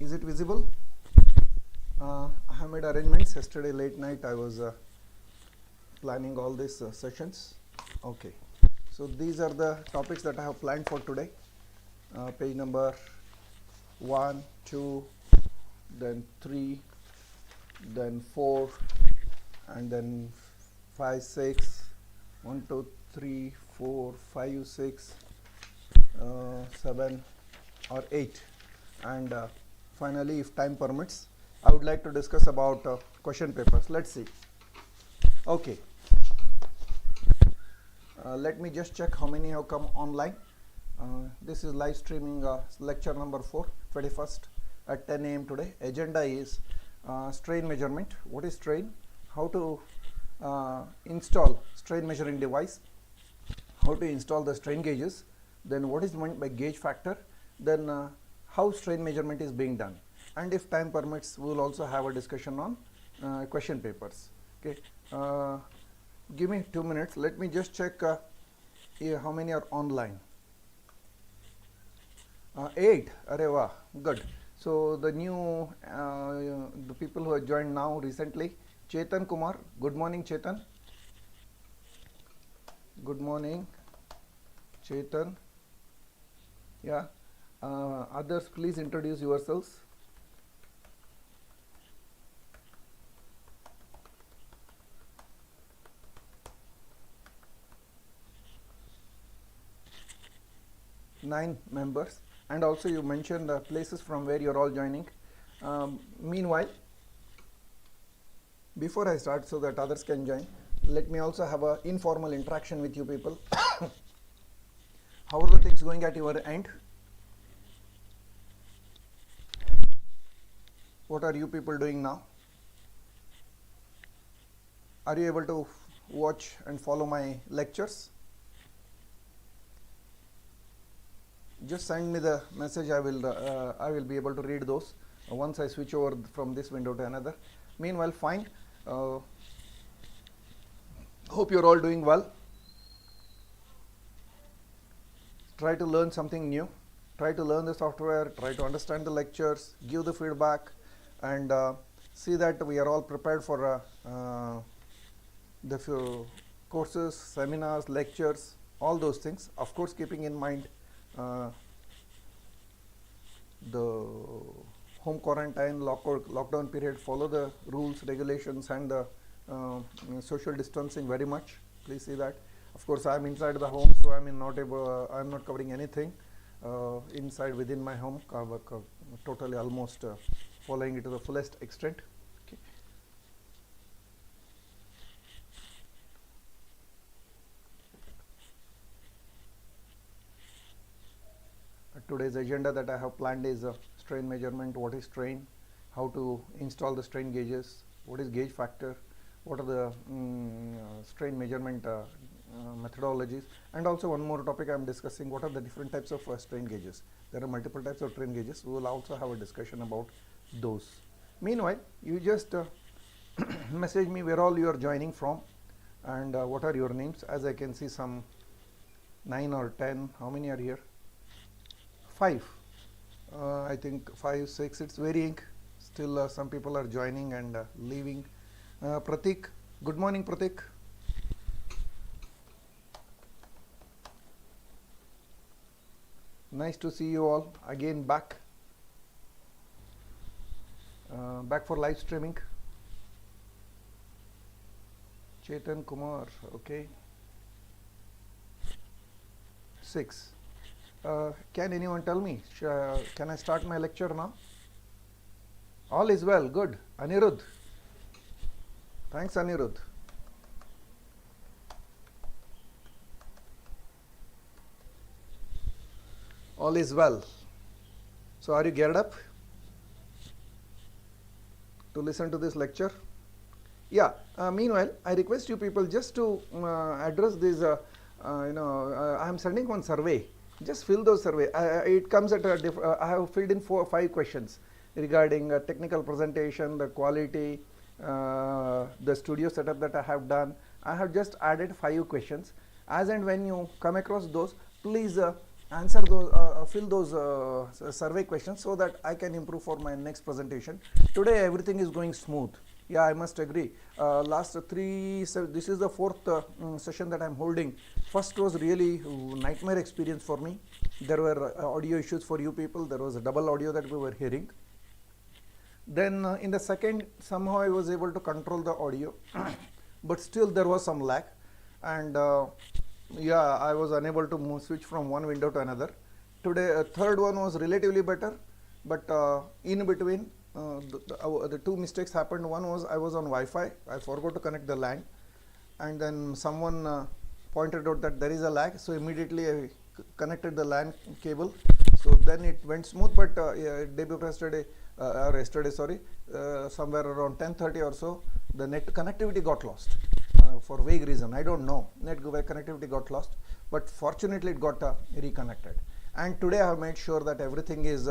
Is it visible? I have made arrangements. Yesterday late night I was planning all these sessions. Okay. So these are the topics that I have planned for today. Page number 1, 2, then 3, then 4, and then 5, 6, 1, 2, 3, 4, 5, 6, 7 or 8, and finally, if time permits, I would like to discuss about question papers. Let's see. Okay. Let me just check how many have come online. This is live streaming lecture number 4, 21st at 10 a.m. today. Agenda is strain measurement. What is strain? How to install strain measuring device. How to install the strain gauges. Then what is meant by gauge factor. Then how strain measurement is being done. And if time permits, we will also have a discussion on question papers. Okay. Give me 2 minutes. Let me just check how many are online. 8. Areva, good. So the new the people who have joined now recently. Chetan Kumar. Good morning, Chetan. Good morning, Chetan. Yeah. Others, please introduce yourselves. Nine members, and also you mentioned the places from where you're all joining. Meanwhile, before I start, so that others can join, let me also have an informal interaction with you people. How are the things going at your end? What are you people doing now? Are you able to watch and follow my lectures? Just send me the message. I will be able to read those once I switch over from this window to another. Meanwhile, fine. Hope you're all doing well. Try to learn something new. Try to learn the software. Try to understand the lectures. Give the feedback, and see that we are all prepared for the few courses, seminars, lectures, all those things. Of course, keeping in mind the home quarantine, lockdown period. Follow the rules, regulations, and the social distancing very much. Please see that. Of course, I am inside the home, so I am not covering anything inside within my home. Totally, almost following it to the fullest extent. Okay. Today's agenda that I have planned is strain measurement. What is strain? How to install the strain gauges? What is gauge factor? What are the strain measurement methodologies? And also one more topic I am discussing: what are the different types of strain gauges? There are multiple types of strain gauges. We will also have a discussion about those. Meanwhile, you just message me where all you are joining from, and what are your names. As I can see, some 9 or 10. How many are here? 5. I think 5, 6. It's varying. Still, some people are joining and leaving. Pratik, good morning, Pratik. Nice to see you all again back. Back for live streaming. Chetan Kumar, okay. 6. Can anyone tell me, can I start my lecture now? All is well, good. Anirudh. Thanks, Anirudh. All is well. So, are you geared up to listen to this lecture? Yeah. Meanwhile, I request you people just to address this. I am sending one survey. Just fill those survey. It comes at I have filled in 4 or 5 questions regarding technical presentation, the quality, the studio setup that I have done. I have just added 5 questions. As and when you come across those, please answer those, fill those survey questions so that I can improve for my next presentation. Today everything is going smooth. Yeah, I must agree. Last three, so this is the fourth session that I'm holding. First was really nightmare experience for me. There were audio issues for you people. There was a double audio that we were hearing. Then in the second, somehow I was able to control the audio, but still there was some lag, and yeah, I was unable to switch from one window to another. Today, third one was relatively better, but in between, the two mistakes happened. One was I was on Wi-Fi. I forgot to connect the LAN, and then someone pointed out that there is a lag, so immediately I connected the LAN cable. So then it went smooth, but day before yesterday, or yesterday, sorry, somewhere around 10:30 or so, the net connectivity got lost for vague reason. I don't know. Net connectivity got lost, but fortunately it got reconnected. And today I have made sure that everything is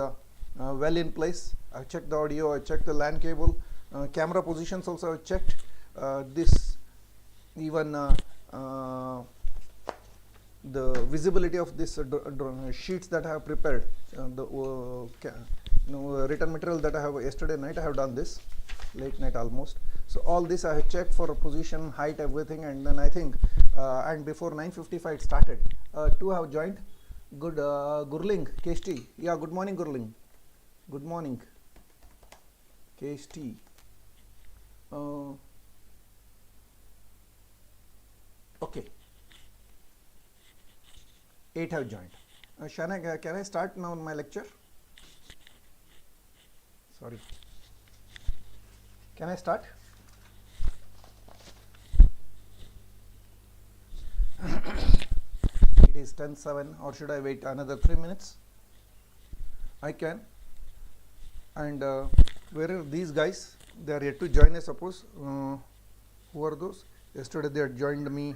well in place. I checked the audio, I checked the LAN cable, camera positions also I checked. This even the visibility of this sheets that I have prepared, the written material that I have yesterday night. I have done this late night almost. So all this I have checked for position, height, everything, and then I think and before 9:55 it started. Two have joined. Good, Gurling, KST. Yeah, good morning, Gurling. Good morning, KST. Okay. 8 have joined. Shana, can I start now my lecture? Sorry. Can I start? It is 10:07, or should I wait another 3 minutes? I can. And where are these guys? They are yet to join, I suppose. Who are those? Yesterday they had joined me.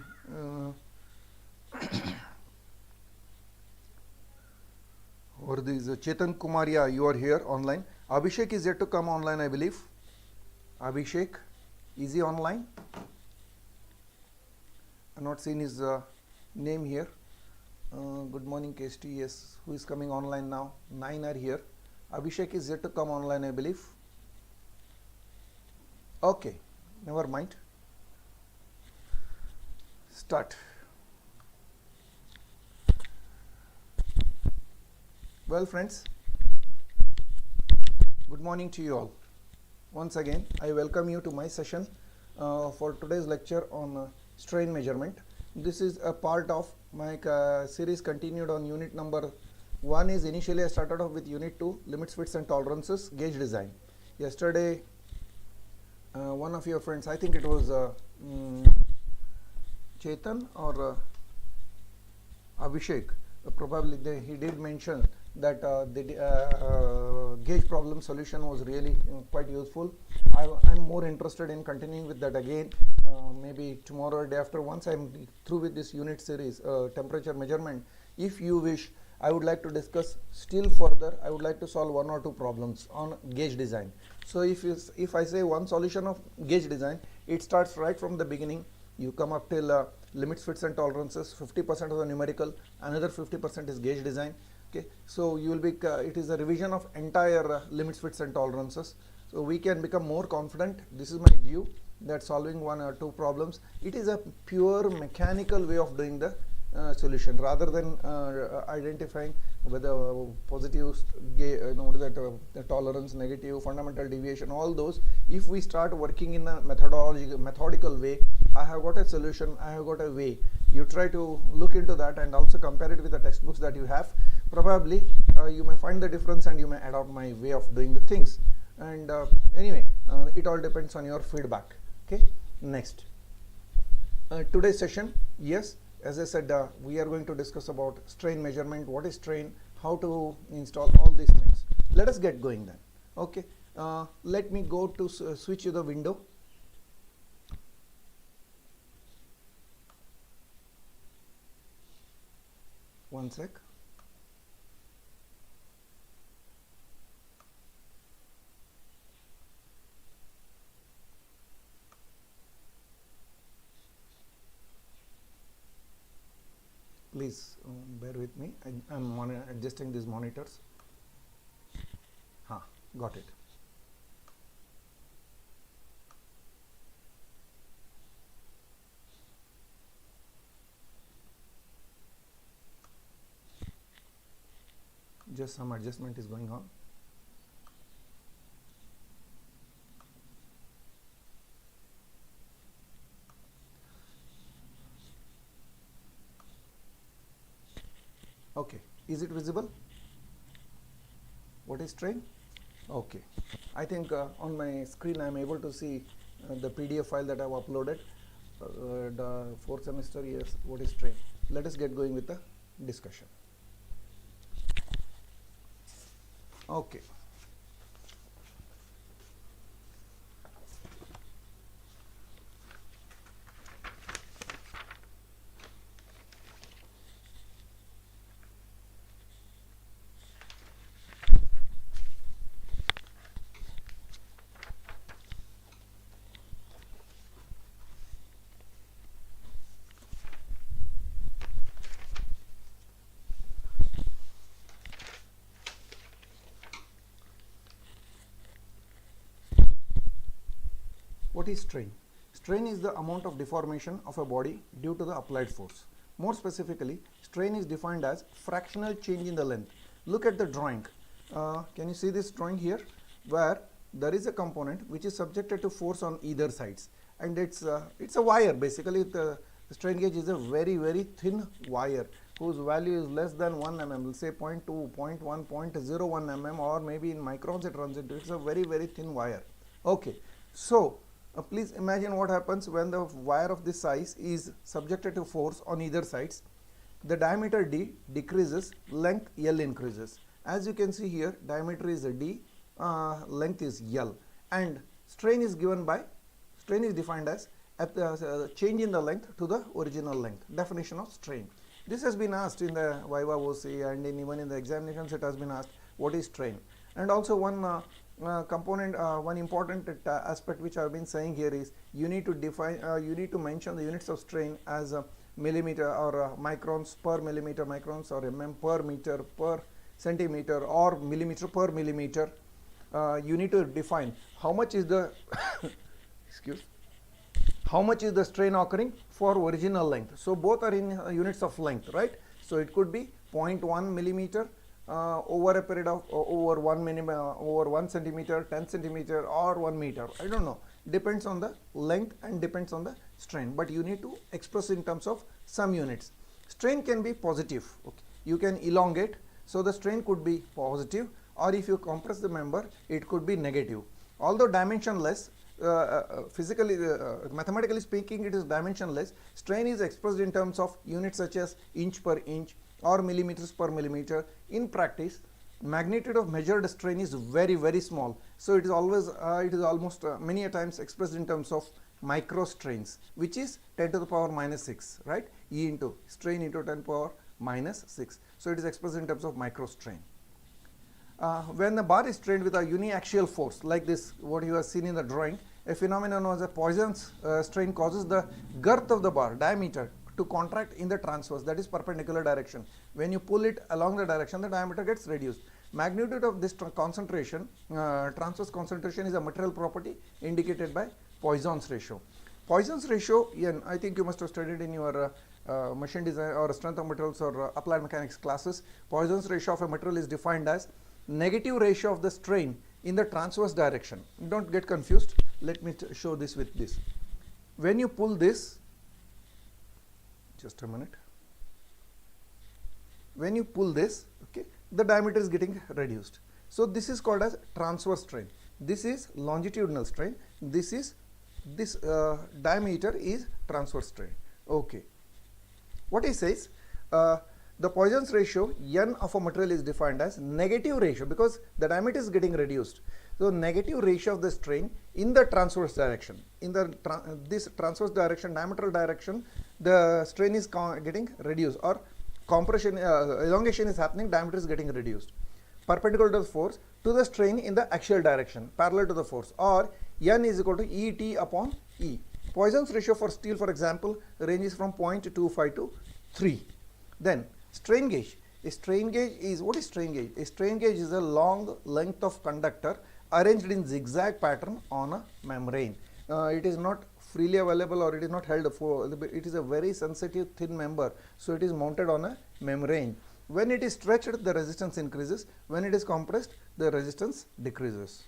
Or these Chetan Kumaria, you are here online. Abhishek is yet to come online, I believe. Abhishek, is he online? I'm not seeing his name here. Good morning, KST. Yes, who is coming online now? 9 are here. Abhishek is yet to come online, I believe. Okay, never mind. Start. Well, friends, good morning to you all. Once again, I welcome you to my session for today's lecture on strain measurement. This is a part of my series continued on unit number 1. Is initially I started off with unit 2, limits, fits and tolerances, gauge design. Yesterday, one of your friends, I think it was Chetan or Abhishek, probably he did mention that the gauge problem solution was really quite useful. I'm more interested in continuing with that again, maybe tomorrow or day after, once I'm through with this unit series, temperature measurement. If you wish, I would like to discuss still further. I would like to solve 1 or 2 problems on gauge design. So if I say one solution of gauge design, it starts right from the beginning. You come up till limits, fits and tolerances. 50% of the numerical, another 50% is gauge design. Okay, so you will be it is a revision of entire limits, fits and tolerances. So we can become more confident. This is my view, that solving 1 or 2 problems, it is a pure mechanical way of doing the solution, rather than identifying whether positive, the tolerance, negative, fundamental deviation, all those. If we start working in a methodical way, I have got a solution, I have got a way. You try to look into that and also compare it with the textbooks that you have. Probably you may find the difference and you may adopt my way of doing the things. And anyway, it all depends on your feedback. Okay, next. Today's session, yes, as I said, we are going to discuss about strain measurement, what is strain, how to install all these things. Let us get going then. Okay, let me go to switch to the window. One sec. Please bear with me. I'm adjusting these monitors. Got it. Just some adjustment is going on. Okay, is it visible? What is strain? Okay, I think on my screen I am able to see the PDF file that I have uploaded. The 4th semester, yes, what is strain? Let us get going with the discussion. Okay. What is strain? Strain is the amount of deformation of a body due to the applied force. More specifically, strain is defined as fractional change in the length. Look at the drawing. Can you see this drawing here? Where there is a component which is subjected to force on either sides, and it's a wire. Basically, the strain gauge is a very, very thin wire whose value is less than 1 mm. We'll say 0.2, 0.1, 0.01 mm, or maybe in microns it runs into. It's a very, very thin wire. Okay, so please imagine what happens when the wire of this size is subjected to force on either sides. The diameter D decreases, length L increases. As you can see here, diameter is D, length is L, and strain is defined as at the change in the length to the original length. Definition of strain. This has been asked in the Viva OC, and even in the examinations it has been asked what is strain. And also one component, one important aspect which I have been saying here is you need to define, you need to mention the units of strain as millimeter or microns per millimeter, microns or mm per meter per centimeter, or millimeter per millimeter. You need to define how much is the how much is the strain occurring for original length. So both are in units of length, right? So it could be 0.1 millimeter over a period of over 1 centimeter, 10 centimeter, or 1 meter. I don't know. Depends on the length and depends on the strain. But you need to express in terms of some units. Strain can be positive. Okay. You can elongate, so the strain could be positive, or if you compress the member, it could be negative. Although dimensionless, physically, mathematically speaking, it is dimensionless. Strain is expressed in terms of units such as inch per inch or millimeters per millimeter. In practice, magnitude of measured strain is very, very small. So it is always, it is almost many a times expressed in terms of microstrains, which is 10 to the power minus 6, right? E into strain into 10 to the power minus 6. So it is expressed in terms of microstrain. When the bar is strained with a uniaxial force like this, what you have seen in the drawing, a phenomenon known as a Poisson's strain causes the girth of the bar, diameter, to contract in the transverse, that is perpendicular direction. When you pull it along the direction, the diameter gets reduced. Magnitude of this concentration, transverse concentration, is a material property indicated by Poisson's ratio. Poisson's ratio, I think you must have studied in your machine design or strength of materials or applied mechanics classes. Poisson's ratio of a material is defined as negative ratio of the strain in the transverse direction. Don't get confused. Let me show this with this. When you pull this, just a minute. When you pull this, okay, the diameter is getting reduced. So this is called as transverse strain. This is longitudinal strain. This diameter is transverse strain. Okay. What he says, the Poisson's ratio N of a material is defined as negative ratio because the diameter is getting reduced. So negative ratio of the strain in the transverse direction. In the this transverse direction, diametral direction, the strain is getting reduced, or compression, elongation is happening, diameter is getting reduced. Perpendicular to the force to the strain in the axial direction, parallel to the force, or N is equal to Et upon E. Poisson's ratio for steel, for example, ranges from 0.25 to 3. Then Strain gauge. A strain gauge is, what is strain gauge? A strain gauge is a long length of conductor arranged in zigzag pattern on a membrane. It is not freely available, or it is not held for, it is a very sensitive thin member, so it is mounted on a membrane. When it is stretched, the resistance increases. When it is compressed, the resistance decreases.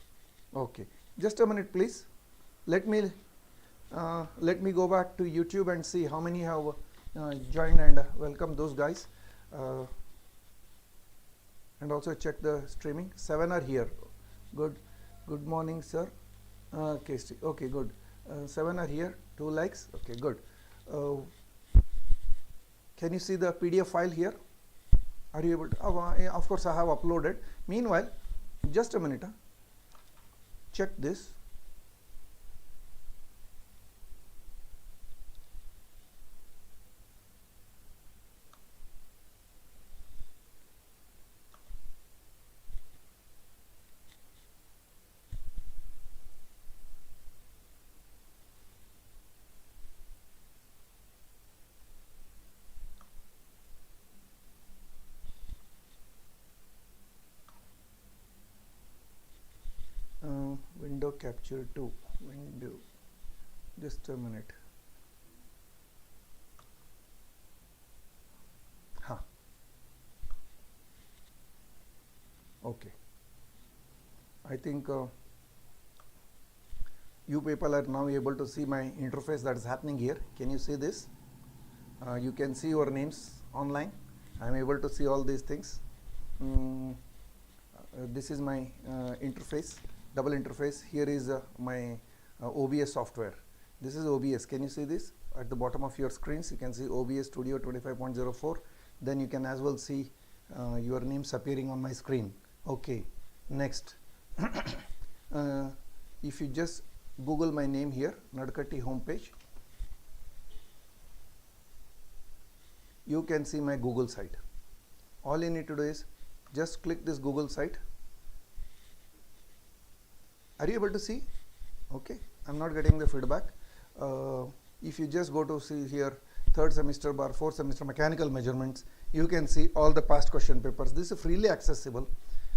Okay, just a minute please. Let me go back to YouTube and see how many have joined, and welcome those guys, and also check the streaming. 7 are here. Good morning sir. Okay, okay, good. 7 are here. 2 likes. Okay, good. Can you see the PDF file here? Are you able to? Of course I have uploaded. Meanwhile, just a minute, check this. Window capture 2, window, just a minute. Okay, I think you people are now able to see my interface that is happening here. Can you see this? You can see your names online. I am able to see all these things. This is my interface, double interface. Here is my OBS software. This is OBS. Can you see this? At the bottom of your screens you can see OBS Studio 25.04. Then you can as well see your names appearing on my screen. Okay, next. If you just Google my name here, Nadkatti homepage, you can see my Google site. All you need to do is just click this Google site. Are you able to see? Okay, I'm not getting the feedback. If you just go to see here, third semester bar, fourth semester mechanical measurements, you can see all the past question papers. This is freely accessible,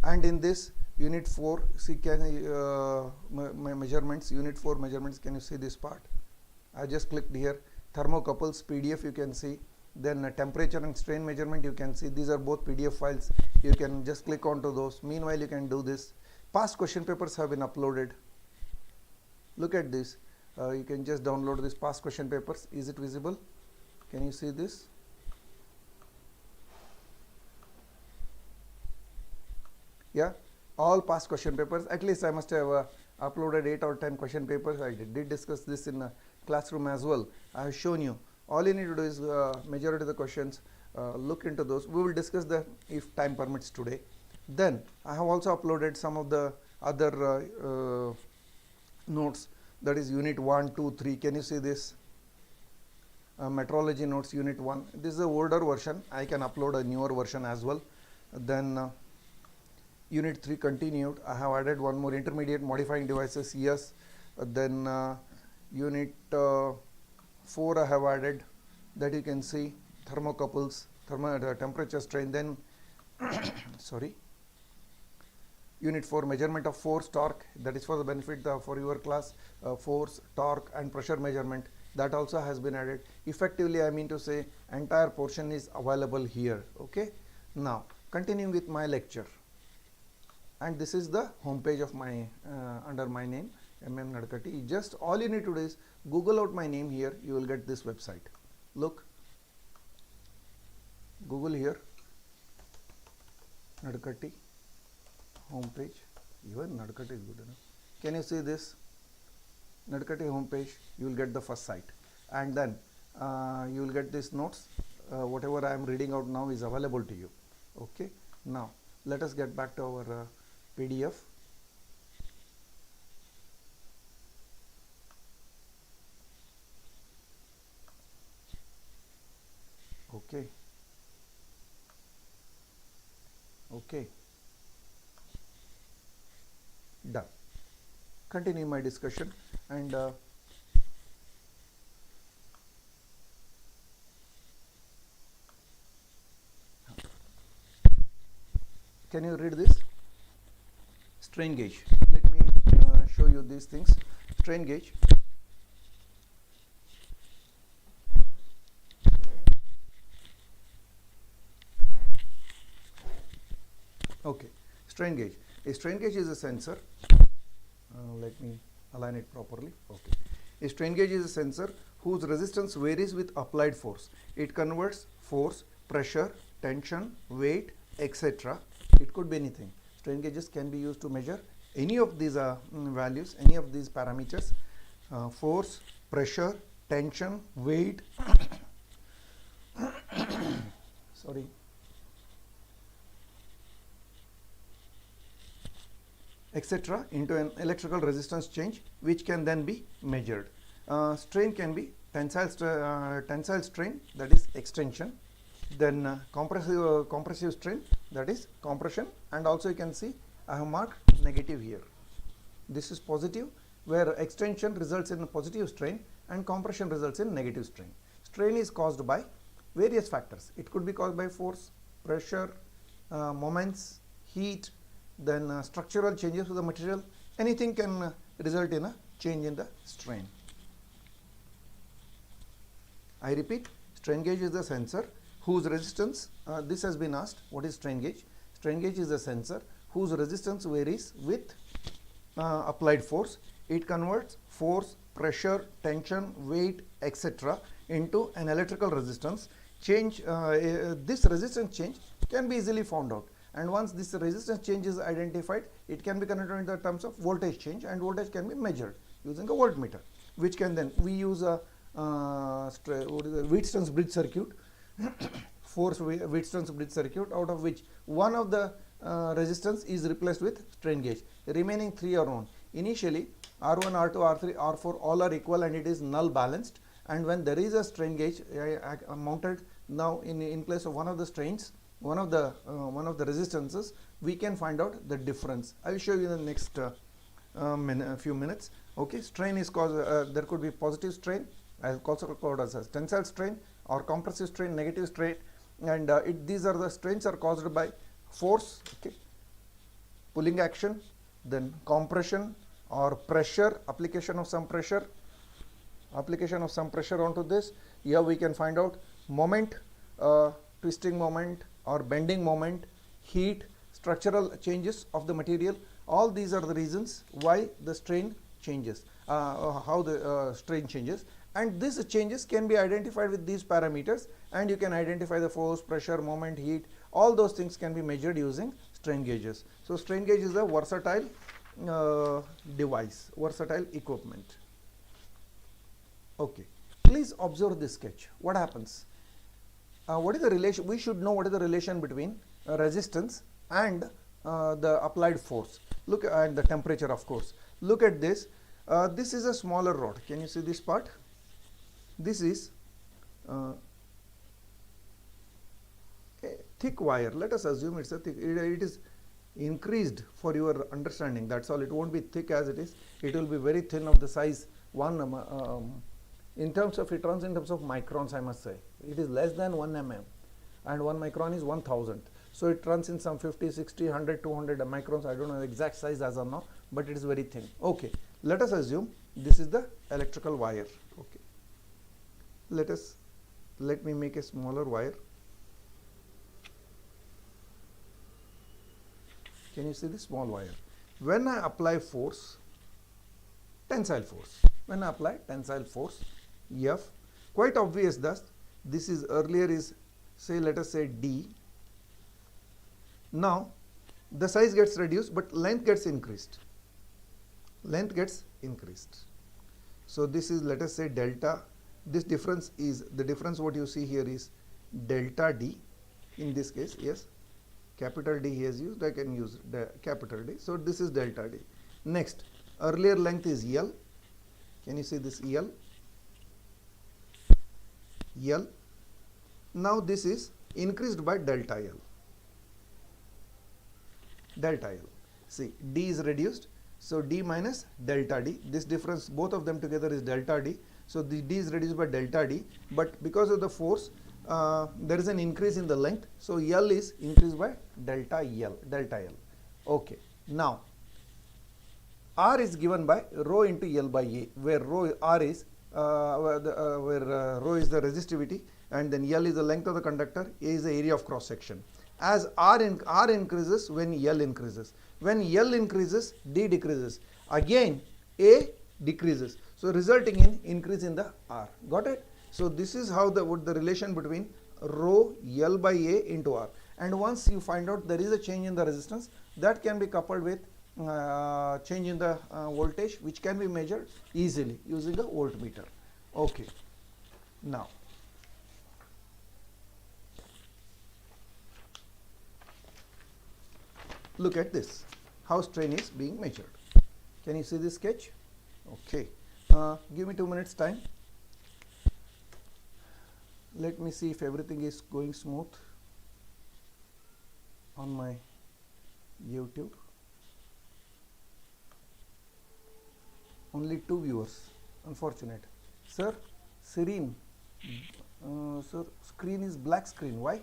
and in this unit 4, see, measurements, unit 4 measurements. Can you see this part? I just clicked here. Thermocouples PDF you can see. Then temperature and strain measurement you can see. These are both PDF files. You can just click onto those. Meanwhile, you can do this. Past question papers have been uploaded. Look at this. You can just download this past question papers. Is it visible? Can you see this? Yeah, all past question papers. At least I must have uploaded 8 or 10 question papers. I did discuss this in a classroom as well. I have shown you. All you need to do is majority of the questions, look into those. We will discuss that if time permits today. Then I have also uploaded some of the other notes, that is unit 1, 2, 3. Can you see this? Metrology notes unit 1. This is the older version. I can upload a newer version as well. Then unit 3 continued. I have added one more, intermediate modifying devices. Yes. Then unit 4 I have added, that you can see thermocouples, temperature strain. Then sorry, unit 4 measurement of force, torque, that is for the benefit for your class. Force, torque and pressure measurement, that also has been added. Effectively, I mean to say entire portion is available here. Okay, now continuing with my lecture, and this is the home page of my under my name, MM Nadkatti. Just all you need to do is Google out my name here. You will get this website. Look, Google here, Nadkatti home page. Even Nadkatti is good enough. Can you see this? Nadkatti home page. You will get the first site, and then you will get these notes. Whatever I am reading out now is available to you. Okay. Now let us get back to our PDF. Okay. Okay. Done. Continue my discussion, and Can you read this? Strain gauge. Let me show you these things. Strain gauge. Okay, strain gauge. A strain gauge is a sensor. Let me align it properly. Okay. A strain gauge is a sensor whose resistance varies with applied force. It converts force, pressure, tension, weight, etc. It could be anything. Strain gauges can be used to measure any of these values, any of these parameters, force, pressure, tension, weight, sorry, etc. into an electrical resistance change, which can then be measured. Strain can be tensile strain, that is extension, then compressive strain, that is compression, and also you can see I have marked negative here. This is positive, where extension results in a positive strain and compression results in negative strain. Strain is caused by various factors. It could be caused by force, pressure, moments, heat, then structural changes to the material. Anything can result in a change in the strain. I repeat, strain gauge is a sensor whose resistance, this has been asked, what is strain gauge? Strain gauge is a sensor whose resistance varies with applied force. It converts force, pressure, tension, weight, etc. into an electrical resistance change. This resistance change can be easily found out, and once this resistance change is identified, it can be converted in the terms of voltage change, and voltage can be measured using a voltmeter, which can then we use a Wheatstone's bridge circuit, force Wheatstone's bridge circuit, out of which one of the resistance is replaced with strain gauge. The remaining three are known. Initially, R1, R2, R3, R4 all are equal and it is null balanced. And when there is a strain gauge mounted now in place of one of the strains, one of the resistances, we can find out the difference. I will show you in the next few minutes. Okay, strain is caused. There could be positive strain, also called as tensile strain, or compressive strain, negative strain, and these are the strains are caused by force, okay, pulling action, then compression or pressure, application of some pressure onto this. Here we can find out moment, twisting moment or bending moment, heat, structural changes of the material. All these are the reasons why the strain changes, how the strain changes, and these changes can be identified with these parameters, and you can identify the force, pressure, moment, heat. All those things can be measured using strain gauges. So strain gauge is a versatile device, versatile equipment. Okay, please observe this sketch. What happens? What is the relation? We should know what is the relation between resistance and the applied force. Look at the temperature, of course. Look at this. This is a smaller rod. Can you see this part? This is a thick wire. Let us assume it's a thick. It is increased for your understanding. That's all. It won't be thick as it is. It will be very thin, of the size in terms of, it runs in terms of microns, I must say. It is less than 1 mm, and 1 micron is 1000. So it runs in some 50, 60, 100, 200 microns. I don't know the exact size as of now, but it is very thin. Okay, let us assume this is the electrical wire. Okay, let me make a smaller wire. Can you see this small wire? When I apply force, tensile force, when I apply tensile force F, quite obvious that this is earlier is, say, let us say D. Now the size gets reduced, but length gets increased. Length gets increased. So this is, let us say, delta. This difference is the difference. What you see here is delta D. In this case, yes, capital D he has used. I can use the capital D. So this is delta D. Next, earlier length is L. Can you see this L? L. Now this is increased by delta L. Delta L. See, D is reduced. So D minus delta D. This difference, both of them together, is delta D. So the D is reduced by delta D. But because of the force, there is an increase in the length, so L is increased by delta L. Okay. Now R is given by rho into L by A, where rho R is rho is the resistivity, and then L is the length of the conductor, A is the area of cross section. As R increases when L increases. When L increases, D decreases. Again, A decreases. So resulting in increase in the R. Got it? So this is how the relation between rho L by A into R. And once you find out there is a change in the resistance, that can be coupled with change in the voltage, which can be measured easily using a voltmeter. Okay. Now look at this, how strain is being measured. Can you see this sketch? Okay. Give me 2 minutes time. Let me see if everything is going smooth on my YouTube. Only 2 viewers, unfortunate. Sir, Serene, sir, screen is black screen. Why?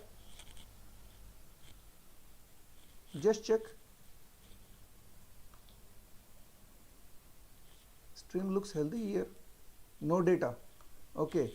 Just check. Stream looks healthy here. No data. Okay.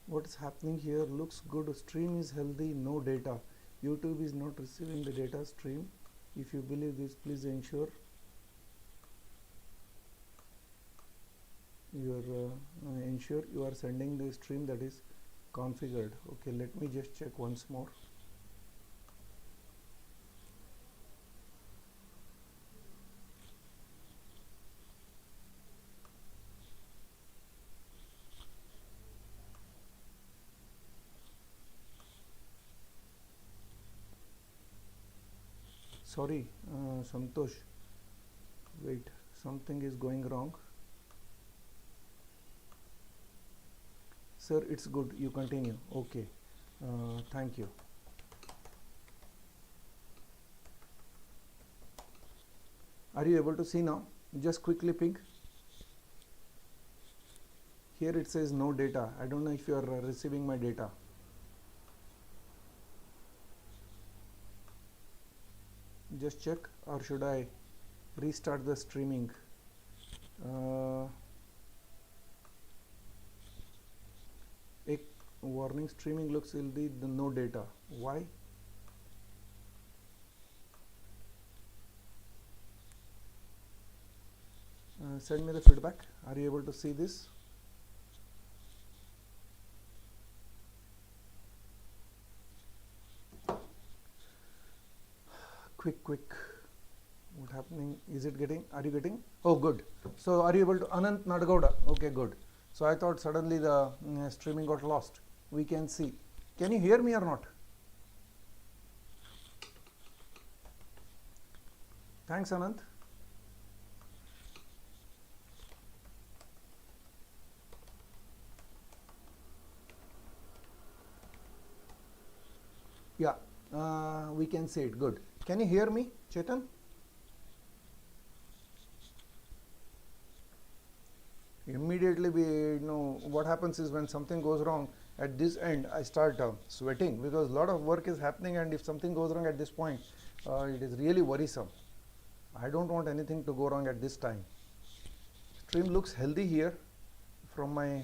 What is happening here? Looks good. Stream is healthy. No data. YouTube is not receiving the data stream. If you believe this, please ensure you are sending the stream that is configured. Okay, let me just check once more. Sorry, Santosh, wait, something is going wrong. Sir, it's good, you continue. Okay, thank you. Are you able to see now? Just quickly ping. Here it says no data. I don't know if you are receiving my data. Just check, or should I restart the streaming? A warning, streaming looks healthy, the no data. Why? Send me the feedback. Are you able to see this? Quick, what happening? Is it getting, are you getting? Oh, good. So are you able to, Anant Nadgowda? Okay, good. So I thought suddenly the streaming got lost. We can see. Can you hear me or not? Thanks, Anant. Yeah, we can see it. Good. Can you hear me, Chetan? Immediately, what happens is when something goes wrong at this end, I start sweating, because a lot of work is happening, and if something goes wrong at this point, it is really worrisome. I don't want anything to go wrong at this time. Stream looks healthy here from my,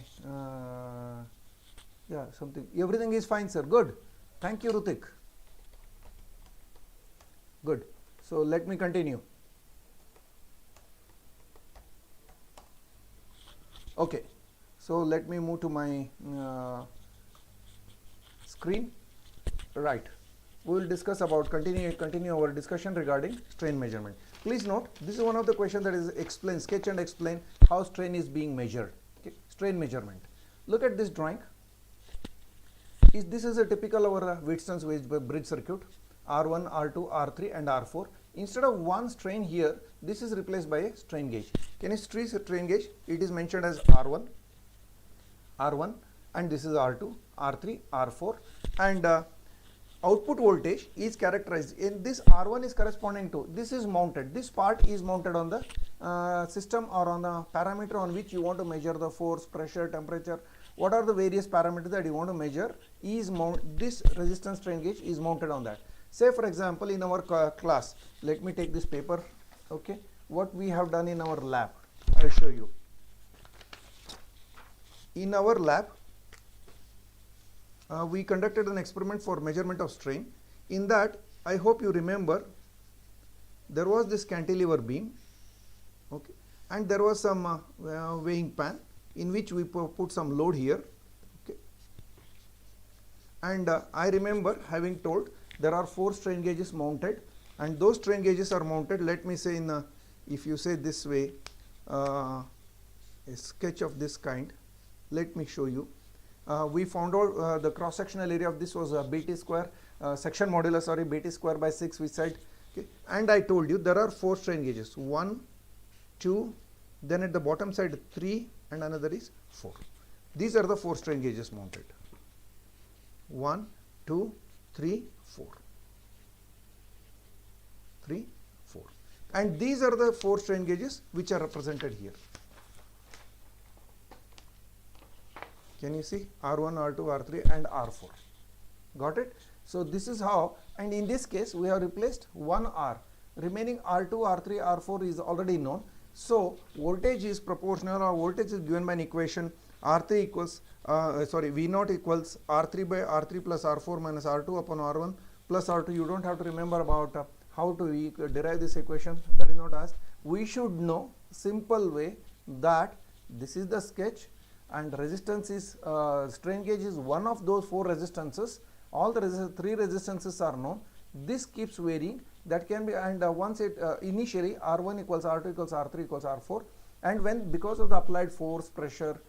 everything is fine, sir. Good. Thank you, Rutik. Good. So let me continue. Okay, so let me move to my screen. Right, we will discuss about continue our discussion regarding strain measurement. Please note, this is one of the questions that is explain, sketch and explain how strain is being measured. Okay, strain measurement. Look at this drawing. This is a typical our Wheatstone's bridge circuit, R1, R2, R3 and R4. Instead of one strain here, this is replaced by a strain gauge. Can you see strain gauge? It is mentioned as R1, and this is R2, R3, R4, and output voltage is characterized in this R1 is corresponding to, this is mounted, this part is mounted on the system or on the parameter on which you want to measure the force, pressure, temperature. What are the various parameters that you want to measure is this resistance strain gauge is mounted on that. Say for example, in our class, let me take this paper. Okay, what we have done in our lab, I will show you. In our lab, we conducted an experiment for measurement of strain. In that, I hope you remember, there was this cantilever beam, okay, and there was some weighing pan in which we put some load here, okay, and I remember having told there are 4 strain gauges mounted, and those strain gauges are mounted, let me say in if you say this way, a sketch of this kind, let me show you. We found out the cross sectional area of this was BT square, section modulus, sorry, BT square by 6 we said, okay, and I told you there are 4 strain gauges, 1, 2, then at the bottom side 3 and another is 4. These are the 4 strain gauges mounted, 1, 2, 3, 4, 3, 4, and these are the 4 strain gauges which are represented here. Can you see R1, R2, R3 and R4? Got it? So this is how, and in this case we have replaced one R. Remaining R2, R3, R4 is already known. So voltage is proportional, or voltage is given by an equation R3 equals, V0 equals R3 by R3 plus R4 minus R2 upon R1 plus R2. You don't have to remember about how to derive this equation, that is not asked. We should know simple way that this is the sketch, and resistance is strain gauge is one of those 4 resistances. All the 3 resistances are known. This keeps varying. That can be, and once it initially R1 equals R2 equals R3 equals R4, and when because of the applied force, pressure,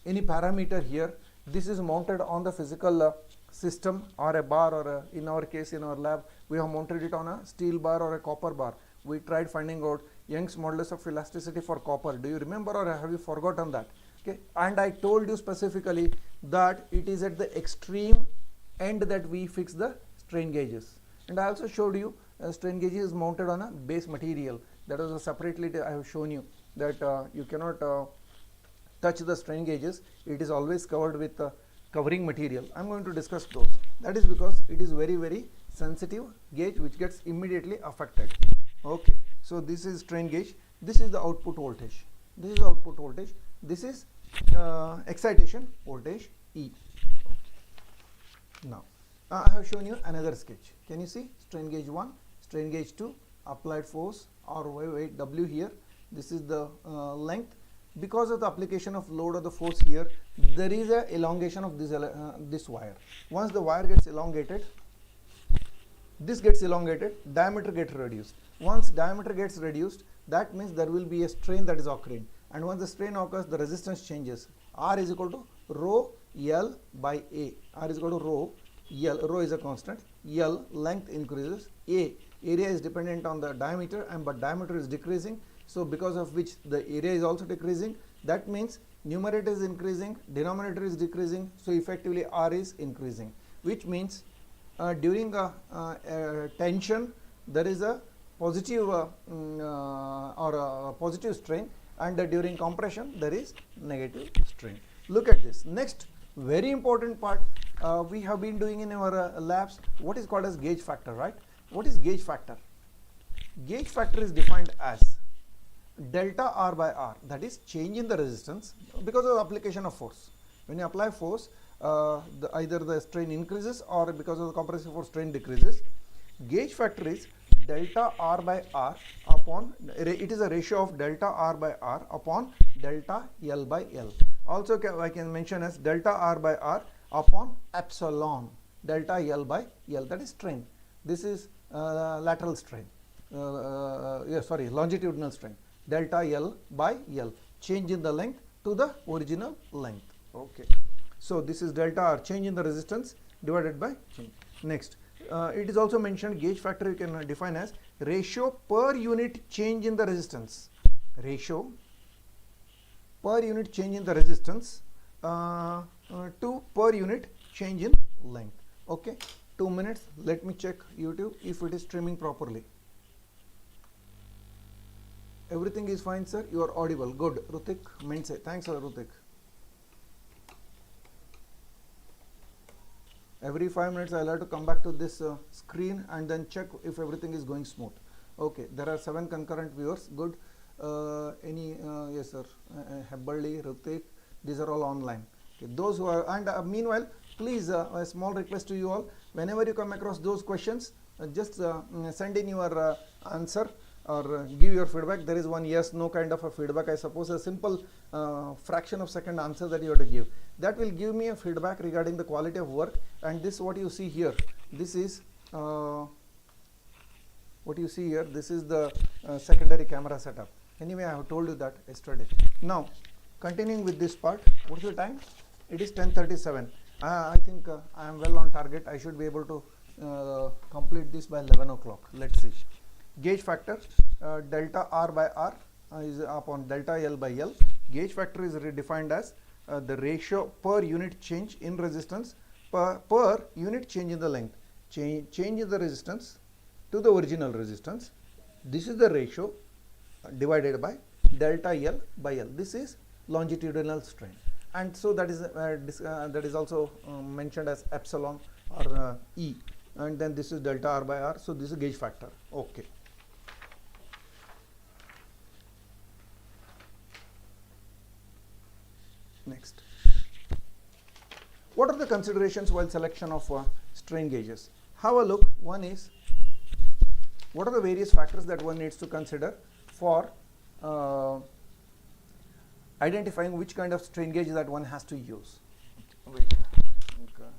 any parameter here, this is mounted on the physical system or a bar, or in our case in our lab we have mounted it on a steel bar or a copper bar. We tried finding out Young's modulus of elasticity for copper. Do you remember, or have you forgotten that? Okay, and I told you specifically that it is at the extreme end that we fix the strain gauges, and I also showed you strain gauge is mounted on a base material. That was separately I have shown you that you cannot touch the strain gauges. It is always covered with covering material. I am going to discuss those. That is because it is very, very sensitive gauge which gets immediately affected. Okay, so this is strain gauge. This is the output voltage. This is the output voltage. This is excitation voltage E. Okay. Now I have shown you another sketch. Can you see strain gauge 1, strain gauge 2, applied force or weight W here. This is the length. Because of the application of load or the force here, there is a elongation of this wire. Once the wire gets elongated, this gets elongated, diameter gets reduced. Once diameter gets reduced, that means there will be a strain that is occurring, and once the strain occurs, the resistance changes. R is equal to rho L by A. R is equal to rho L. Rho is a constant. L, length increases. A, area is dependent on the diameter, and but diameter is decreasing. So because of which the area is also decreasing. That means numerator is increasing, denominator is decreasing. So effectively R is increasing, which means during tension there is a positive positive strain, and during compression there is negative strain. Look at this. Next very important part we have been doing in our labs, what is called as gauge factor, right? What is gauge factor? Gauge factor is defined as delta R by R, that is change in the resistance because of the application of force. When you apply force, either the strain increases, or because of the compressive force strain decreases. Gauge factor is delta R by R upon, it is a ratio of delta R by R upon delta L by L. Also I can mention as delta R by R upon epsilon delta L by L, that is strain. This is lateral strain, longitudinal strain, delta L by L, change in the length to the original length. Okay, so this is delta R, change in the resistance divided by change. Next, it is also mentioned gauge factor you can define as ratio per unit change in the resistance, ratio per unit change in the resistance to per unit change in length. Okay, 2 minutes, let me check YouTube if it is streaming properly. Everything is fine, sir, you are audible. Good. Rutik Mense, thanks Rutik. Every 5 minutes I'll have to come back to this screen and then check if everything is going smooth. Okay, there are 7 concurrent viewers. Good. Yes sir, Hebballi, Rutik, these are all online. Okay, those who are, and meanwhile, please, a small request to you all, whenever you come across those questions, just send in your answer or give your feedback. There is one yes, no kind of a feedback, I suppose, a simple fraction of second answer that you have to give. That will give me a feedback regarding the quality of work. And this, what you see here, this is what you see here, this is the secondary camera setup. Anyway, I have told you that yesterday. Now, continuing with this part, what's the time? It is 10:37. I think I am well on target. I should be able to complete this by 11 o'clock. Let's see. Gauge factor, delta R by R is upon delta L by L. Gauge factor is redefined as the ratio per unit change in resistance per unit change in the length. Change in the resistance to the original resistance. This is the ratio divided by delta L by L. This is longitudinal strain, and so that is also mentioned as epsilon or E, and then this is delta R by R. So this is gauge factor. Okay. Next, what are the considerations while selection of strain gauges? Have a look. One is, what are the various factors that one needs to consider for identifying which kind of strain gauge that one has to use. Wait. Okay.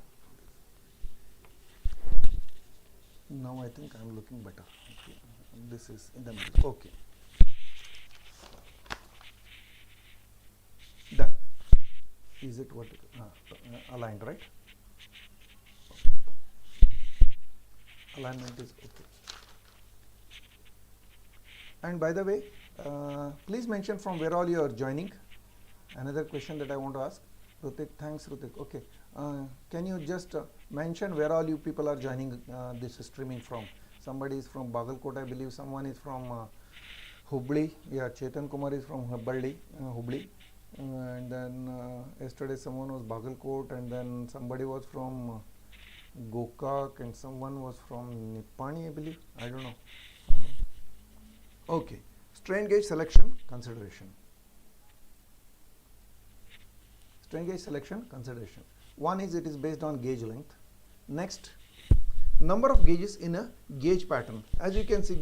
Now I think I am looking better. Okay. This is in the middle. Okay. Done. Is it what aligned, right? Alignment is okay. And by the way, please mention from where all you are joining. Another question that I want to ask. Rutik, thanks Rutik. Okay. Can you just mention where all you people are joining this streaming from? Somebody is from Bagalkot, I believe. Someone is from Hubli. Yeah, Chetan Kumar is from Hubli. And then yesterday someone was Bagalkot, and then somebody was from Gokak, and someone was from Nipani, I believe. I don't know. Okay. Strain gauge selection consideration. Strain gauge selection consideration. One is, it is based on gauge length. Next, number of gauges in a gauge pattern. As you can see,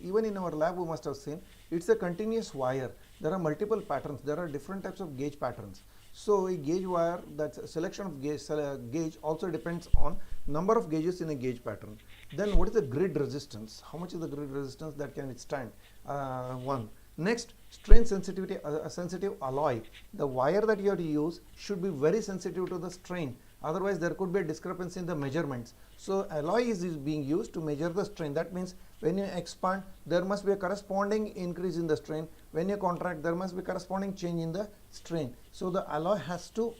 even in our lab we must have seen, it's a continuous wire. There are multiple patterns. There are different types of gauge patterns. So a gauge wire, that selection of gauge also depends on number of gauges in a gauge pattern. Then what is the grid resistance? How much is the grid resistance that can withstand one? Next, strain sensitivity, sensitive alloy. The wire that you have to use should be very sensitive to the strain. Otherwise, there could be a discrepancy in the measurements. So alloy is being used to measure the strain. That means when you expand, there must be a corresponding increase in the strain. When you contract, there must be corresponding change in the strain. So the alloy has to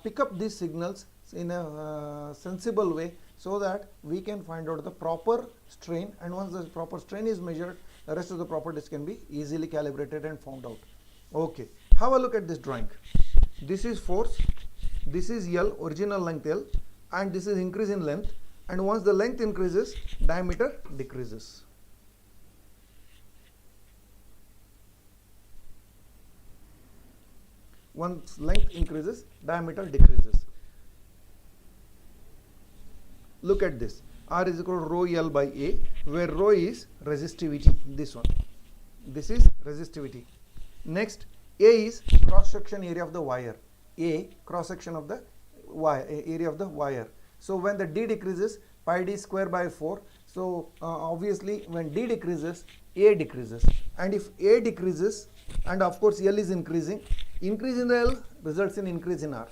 pick up these signals in a sensible way, so that we can find out the proper strain, and once the proper strain is measured, the rest of the properties can be easily calibrated and found out. Okay, have a look at this drawing. This is force, this is L, original length L, and this is increase in length, and once the length increases, diameter decreases. Once length increases, diameter decreases. Look at this. R is equal to rho L by A, where rho is resistivity, this one. This is resistivity. Next, A is cross-section area of the wire. A, cross-section of the wire, area of the wire. So when the D decreases, pi D square by 4. So obviously when D decreases, A decreases. And if A decreases, and of course L is increasing, increase in the L results in increase in R.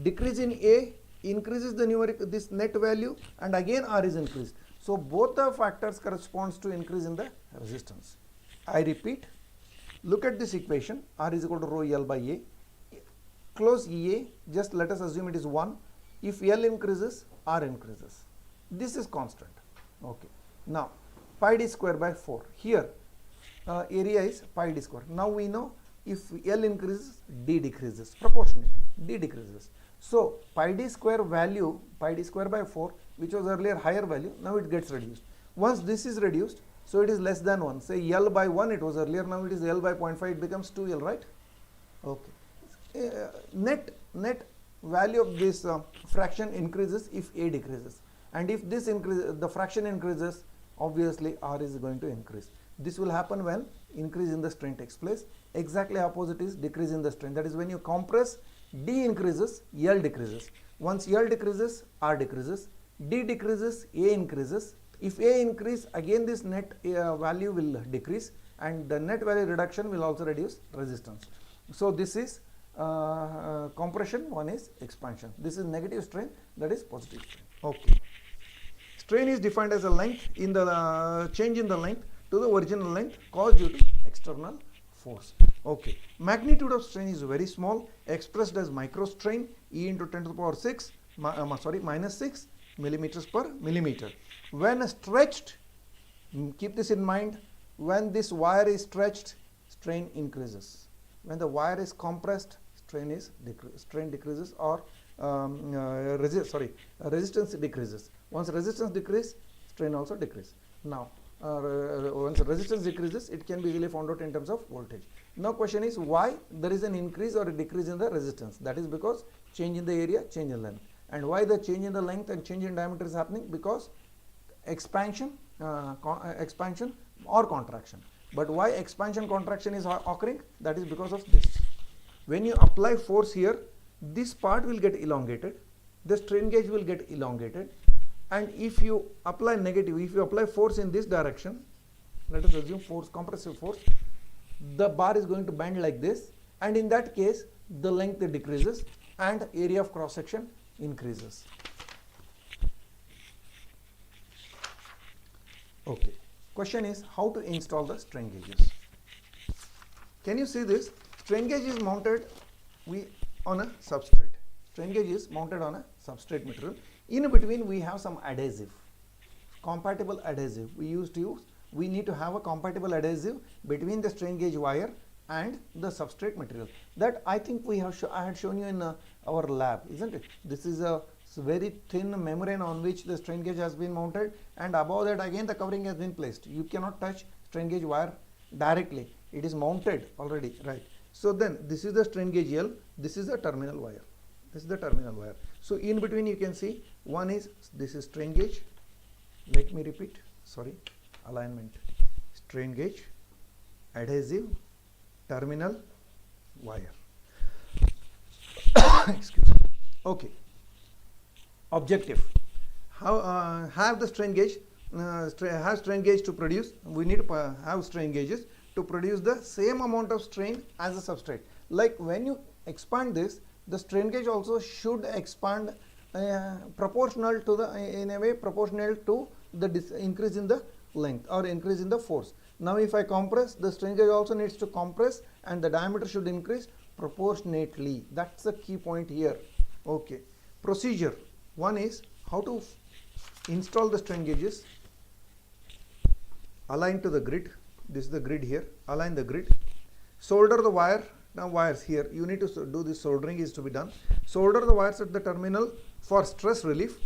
Decrease in A increases the numeric, this net value, and again R is increased. So both the factors corresponds to increase in the resistance. I repeat, look at this equation, R is equal to rho L by A. Close EA, just let us assume it is 1. If L increases, R increases. This is constant. Okay. Now, pi D square by 4. Here, area is pi D square. Now we know if L increases, D decreases proportionately. D decreases. So pi D square value, pi D square by 4, which was earlier higher value, now it gets reduced. Once this is reduced, so it is less than 1. Say L by 1 it was earlier, now it is L by 0.5, it becomes 2L, right? Okay. Net value of this fraction increases if A decreases. And if this increases, the fraction increases, obviously R is going to increase. This will happen when increase in the strain takes place. Exactly opposite is decrease in the strain. That is when you compress, D increases, L decreases. Once L decreases, R decreases. D decreases, A increases. If A increase, again this net value will decrease, and the net value reduction will also reduce resistance. So this is compression, one is expansion. This is negative strain, that is positive strain. Okay. Strain is defined as a length in the change in the length to the original length caused due to external force. Okay. Magnitude of strain is very small, expressed as microstrain, E into 10 to the power 6, minus 6 millimeters per millimeter. When stretched, keep this in mind, when this wire is stretched, strain increases. When the wire is compressed, strain decreases, or resistance decreases. Once resistance decreases, strain also decreases. Now, once resistance decreases, it can be easily found out in terms of voltage. Now, question is why there is an increase or a decrease in the resistance? That is because change in the area, change in length. And why the change in the length and change in diameter is happening? Because expansion or contraction. But why expansion contraction is occurring? That is because of this. When you apply force here, this part will get elongated, the strain gauge will get elongated, and if you apply negative, if you apply force in this direction, let us assume force, compressive force, the bar is going to bend like this, and in that case the length decreases and area of cross section increases. Okay. Question is how to install the strain gauges. Can you see this? Strain gauge is mounted on a substrate. Strain gauge is mounted on a substrate material. In between we have some adhesive, compatible adhesive. We need to have a compatible adhesive between the strain gauge wire and the substrate material. That I think I had shown you in our lab, isn't it? This is a very thin membrane on which the strain gauge has been mounted, and above that again the covering has been placed. You cannot touch strain gauge wire directly. It is mounted already, right? So then this is the strain gauge L, this is the terminal wire. This is the terminal wire. So in between you can see one is, this is strain gauge. Let me repeat, sorry, alignment. Strain gauge, adhesive, terminal wire. Excuse me. Okay. Objective. How have the strain gauge, have strain gauge to produce, we need to have strain gauges to produce the same amount of strain as the substrate. Like when you expand this, the strain gauge also should expand proportional to the, in a way proportional to the increase in the length or increase in the force. Now if I compress, the strain gauge also needs to compress and the diameter should increase proportionately. That's the key point here. Okay. Procedure. One is how to install the strain gauges. Align to the grid. This is the grid here. Align the grid. Solder the wire. Now wires here. You need to do this soldering is to be done. Solder the wires at the terminal for stress relief.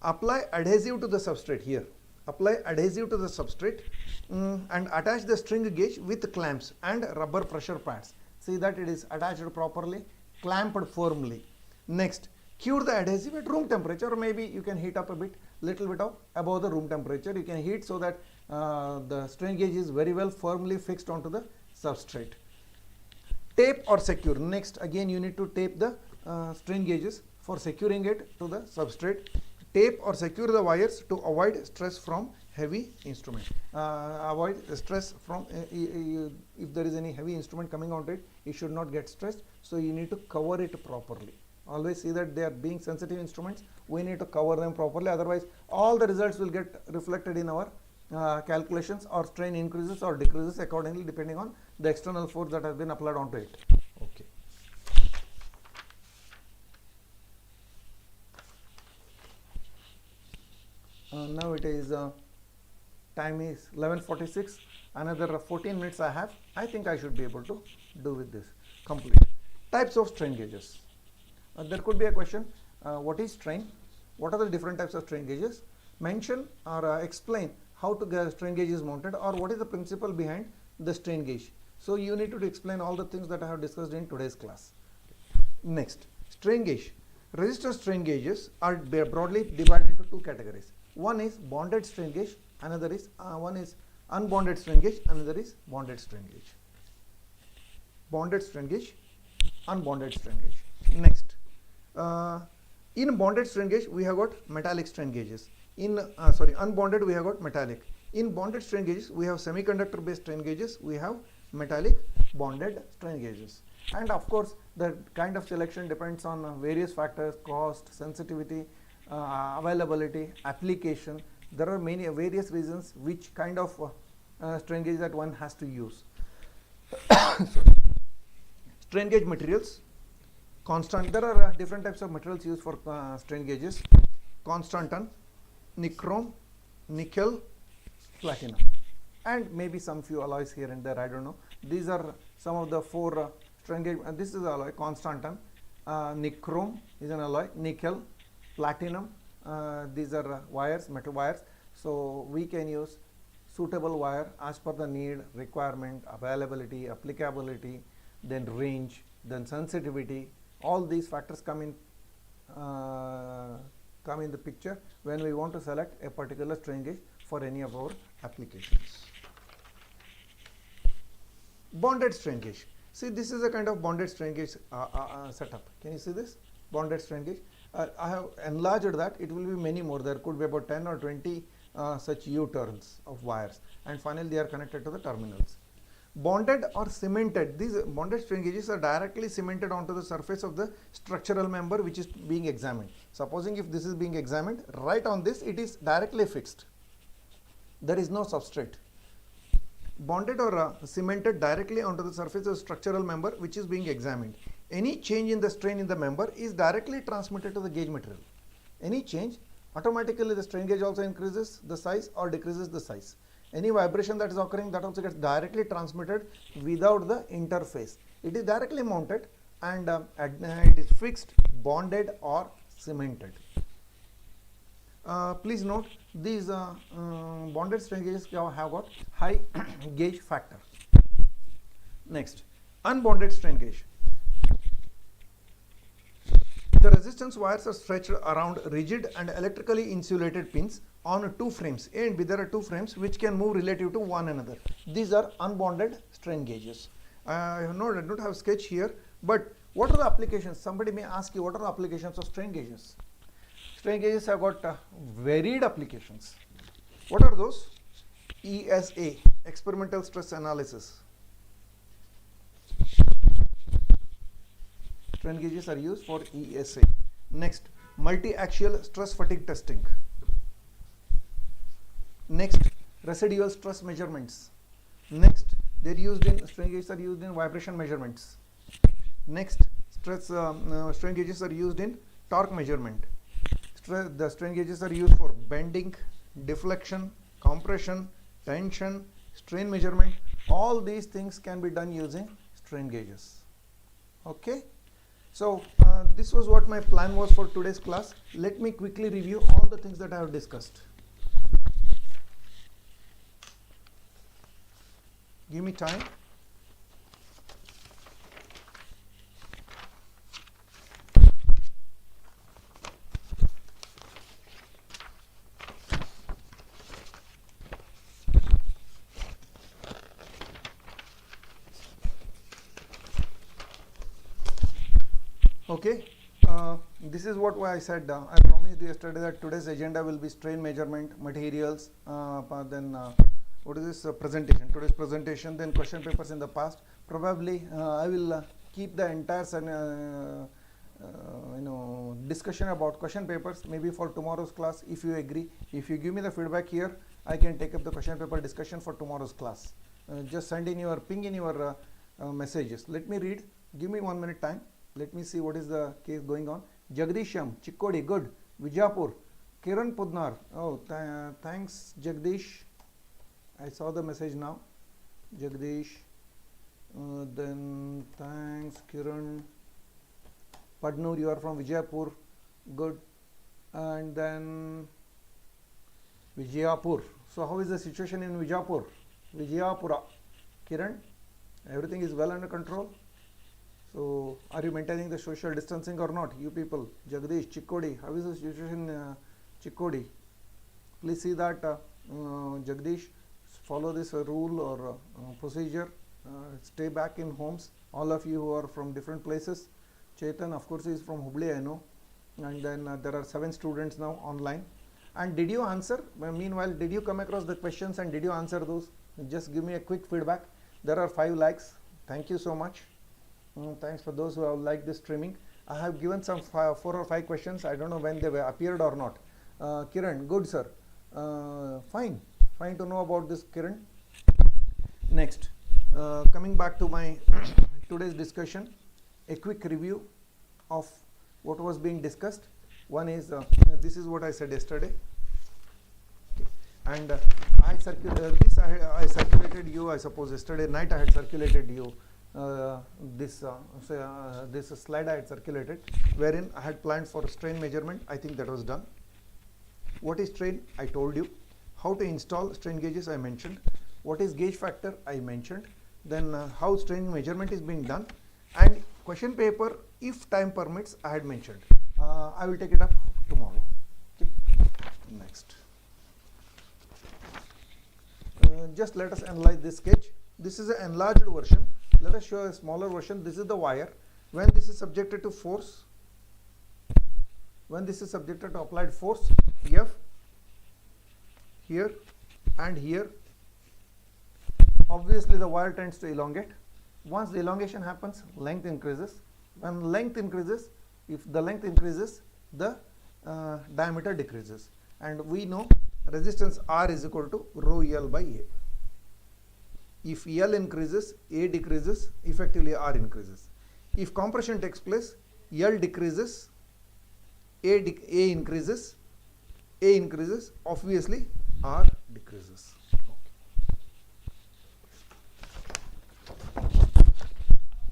Apply adhesive to the substrate here. Apply adhesive to the substrate and attach the string gauge with clamps and rubber pressure pads. See that it is attached properly, clamped firmly. Next, cure the adhesive at room temperature, or maybe you can heat up a bit. little bit of above the room temperature. You can heat so that the strain gauge is very well firmly fixed onto the substrate. Tape or secure. Next, again you need to tape the strain gauges for securing it to the substrate. Tape or secure the wires to avoid stress from heavy instrument. Avoid stress from if there is any heavy instrument coming onto it, it should not get stressed. So you need to cover it properly. Always see that they are being sensitive instruments. We need to cover them properly. Otherwise, all the results will get reflected in our calculations, or strain increases or decreases accordingly depending on the external force that has been applied onto it. Okay. Now it is time is 11:46. Another 14 minutes I have. I think I should be able to do with this complete. Types of strain gauges. There could be a question, what is strain? What are the different types of strain gauges? Mention or explain how to get strain gauge is mounted, or what is the principle behind the strain gauge. So you need to explain all the things that I have discussed in today's class. Next, strain gauge. Resistance strain gauges are broadly divided into two categories. One is bonded strain gauge, another is one is unbonded strain gauge, another is bonded strain gauge. Bonded strain gauge, unbonded strain gauge. Next, in bonded strain gauge we have got metallic strain gauges. In unbonded we have got metallic. In bonded strain gauges we have semiconductor based strain gauges, we have metallic bonded strain gauges. And of course the kind of selection depends on various factors: cost, sensitivity, availability, application. There are many various reasons which kind of strain gauge that one has to use. Strain gauge materials. Constant. There are different types of materials used for strain gauges: constantan, nichrome, nickel, platinum, and maybe some few alloys here and there. I don't know. These are some of the four strain gauge. This is alloy: constantan, nichrome is an alloy, nickel, platinum. These are wires, metal wires. So we can use suitable wire as per the need, requirement, availability, applicability, then range, then sensitivity. All these factors come in the picture when we want to select a particular strain gauge for any of our applications. Bonded strain gauge. See, this is a kind of bonded strain gauge setup. Can you see this? Bonded strain gauge. I have enlarged that. It will be many more. There could be about 10 or 20 such U-turns of wires, and finally they are connected to the terminals. Bonded or cemented. These bonded strain gauges are directly cemented onto the surface of the structural member which is being examined. Supposing if this is being examined, right on this it is directly fixed. There is no substrate. Bonded or cemented directly onto the surface of the structural member which is being examined. Any change in the strain in the member is directly transmitted to the gauge material. Any change, automatically the strain gauge also increases the size or decreases the size. Any vibration that is occurring, that also gets directly transmitted without the interface. It is directly mounted and it is fixed, bonded or cemented. Please note, these bonded strain gauges have got high gauge factor. Next, unbonded strain gauge. The resistance wires are stretched around rigid and electrically insulated pins on two frames. A and B, there are two frames which can move relative to one another. These are unbonded strain gauges. I don't have sketch here, but what are the applications? Somebody may ask you, what are the applications of strain gauges? Strain gauges have got varied applications. What are those? ESA, experimental stress analysis. Strain gauges are used for ESA. Next, multi-axial stress fatigue testing. Next, residual stress measurements. Next, strain gauges are used in vibration measurements. Next, strain gauges are used in torque measurement. The strain gauges are used for bending, deflection, compression, tension, strain measurement. All these things can be done using strain gauges. Okay. So this was what my plan was for today's class. Let me quickly review all the things that I have discussed. Give me time. Okay, this is what I said. I promised yesterday that today's agenda will be strain measurement, materials, then what is this presentation? Today's presentation, then question papers in the past. Probably I will keep the entire discussion about question papers maybe for tomorrow's class if you agree. If you give me the feedback here, I can take up the question paper discussion for tomorrow's class. Just send in your ping in your messages. Let me read. Give me 1 minute time. Let me see what is the case going on. Jagdisham, Chikkodi, good. Vijapur, Kiran Pudnar. Oh, thanks Jagdish. I saw the message now. Jagdish. Then thanks Kiran. Padnur, you are from Vijayapur. Good. And then Vijayapur. So how is the situation in Vijayapur? Vijayapura. Kiran, everything is well under control? So are you maintaining the social distancing or not? You people. Jagdish, Chikkodi, how is the situation in Chikkodi? Please see that Jagdish, follow this rule or procedure. Stay back in homes. All of you who are from different places. Chetan, of course, is from Hubli, I know. And then there are 7 students now online. And did you answer? Meanwhile, did you come across the questions and did you answer those? Just give me a quick feedback. There are 5 likes. Thank you so much. Thanks for those who have liked this streaming. I have given some 4 or 5 questions. I don't know when they were appeared or not. Kiran, good sir. Fine. Fine to know about this, Kiran. Next, coming back to my today's discussion, a quick review of what was being discussed. One is, this is what I said yesterday. Okay. And I circulated you, I suppose yesterday night I had circulated you this slide I had circulated, wherein I had planned for strain measurement. I think that was done. What is strain? I told you. How to install strain gauges I mentioned. What is gauge factor? I mentioned. Then how strain measurement is being done. And question paper, if time permits, I had mentioned. I will take it up tomorrow. Okay. Next. Just let us analyze this sketch. This is an enlarged version. Let us show a smaller version. This is the wire. When this is subjected to force, when this is subjected to applied force, F, here and here, obviously the wire tends to elongate. Once the elongation happens, length increases. When length increases, if the length increases, the diameter decreases. And we know resistance R is equal to rho L by A. If L increases, A decreases, effectively R increases. If compression takes place, L decreases, A increases, obviously R decreases.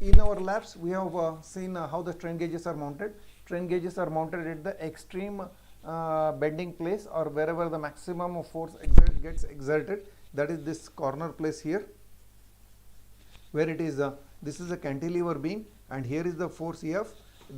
In our labs, we have seen how the strain gauges are mounted. Strain gauges are mounted at the extreme bending place or wherever the maximum of force gets exerted. That is this corner place here, where it is this is a cantilever beam and here is the force F.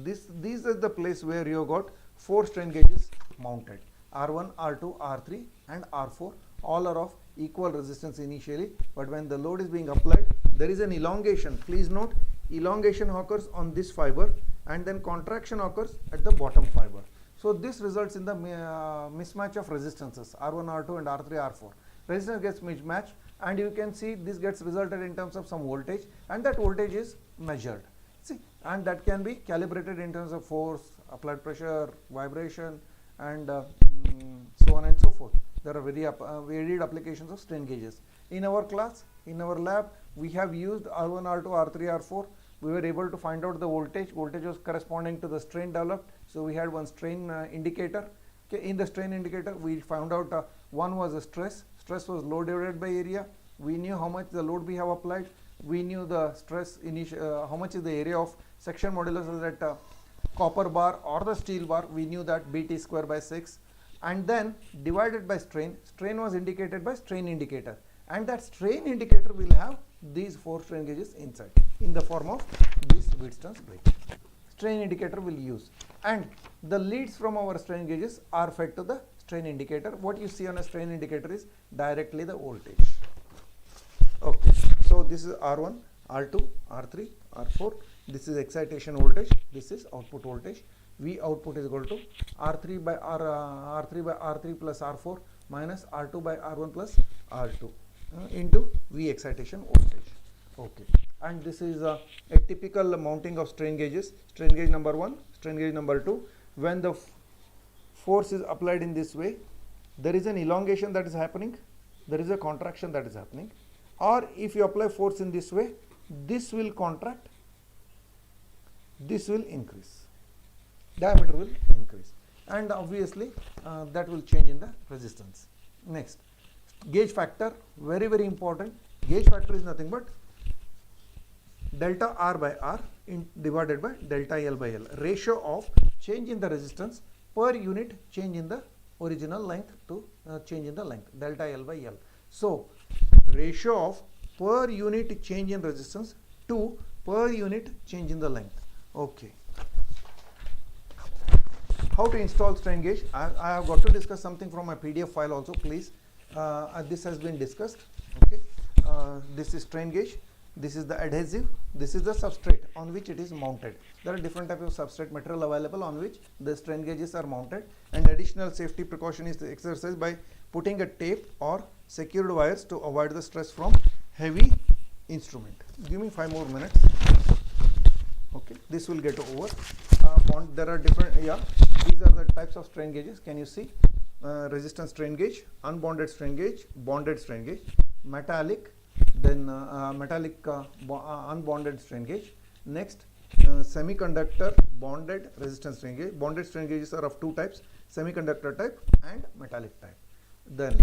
These are the place where you got 4 strain gauges mounted. R1, R2, R3 and R4. All are of equal resistance initially, but when the load is being applied, there is an elongation. Please note, elongation occurs on this fiber and then contraction occurs at the bottom fiber. So this results in the mismatch of resistances R1, R2 and R3, R4. Resistance gets mismatched and you can see this gets resulted in terms of some voltage, and that voltage is measured. See, and that can be calibrated in terms of force, applied pressure, vibration and so on and so forth. There are varied applications of strain gauges. In our class, in our lab, we have used R1, R2, R3, R4. We were able to find out the voltage. Voltage was corresponding to the strain developed. So we had one strain indicator. Okay. In the strain indicator, we found out one was a stress. Stress was load divided by area. We knew how much the load we have applied. We knew the stress how much is the area of section modulus of that copper bar or the steel bar. We knew that BT square by 6. And then divided by strain. Strain was indicated by strain indicator. And that strain indicator will have these 4 strain gauges inside in the form of this Wheatstone's bridge. Strain indicator will use. And the leads from our strain gauges are fed to the strain indicator. What you see on a strain indicator is directly the voltage. Okay. So this is R1, R2, R3, R4. this is excitation voltage, this is output voltage. V output is equal to R3 by R3 plus R4 minus R2 by R1 plus R2 into V excitation voltage. Okay, and this is a typical mounting of strain gauges. Strain gauge number 1, strain gauge number 2. When the force is applied in this way, there is an elongation that is happening, there is a contraction that is happening. Or if you apply force in this way, this will contract, this will increase, diameter will increase, and obviously that will change in the resistance. Next, gauge factor, very very important. Gauge factor is nothing but delta R by R divided by delta L by L, ratio of change in the resistance per unit change in the original length to change in the length, delta L by L. So ratio of per unit change in resistance to per unit change in the length. Okay. How to install strain gauge? I have got to discuss something from my PDF file also, please. This has been discussed. Okay. This is strain gauge. This is the adhesive. This is the substrate on which it is mounted. There are different types of substrate material available on which the strain gauges are mounted, and additional safety precaution is exercised by putting a tape or secured wires to avoid the stress from heavy instrument. Give me 5 more minutes. Okay, this will get over. There are different, these are the types of strain gauges. Can you see? Resistance strain gauge, unbonded strain gauge, bonded strain gauge, metallic, then unbonded strain gauge. Next, semiconductor bonded resistance strain gauge. Bonded strain gauges are of 2 types, semiconductor type and metallic type. Then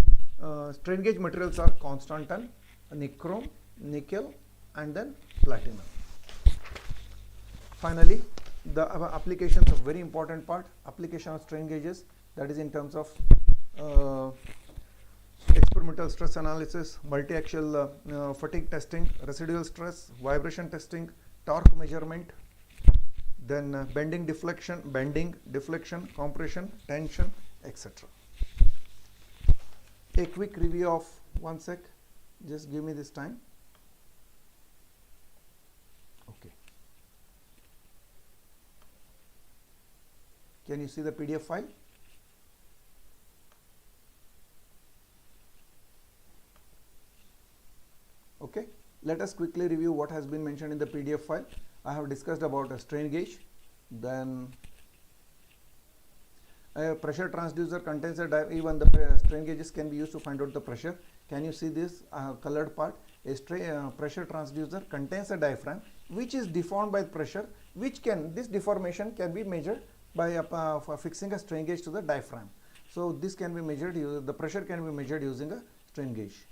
strain gauge materials are constantan, nichrome, nickel, and then platinum. Finally, the applications of very important part, application of strain gauges, that is in terms of experimental stress analysis, multi-axial fatigue testing, residual stress, vibration testing, torque measurement, then bending, deflection, compression, tension, etc. A quick review of 1 sec, just give me this time. Okay. Can you see the PDF file? Okay, let us quickly review what has been mentioned in the PDF file. I have discussed about a strain gauge, then a pressure transducer contains a even the strain gauges can be used to find out the pressure. Can you see this colored part? A pressure transducer contains a diaphragm which is deformed by pressure, this deformation can be measured by fixing a strain gauge to the diaphragm. So this can be measured, the pressure can be measured using a strain gauge.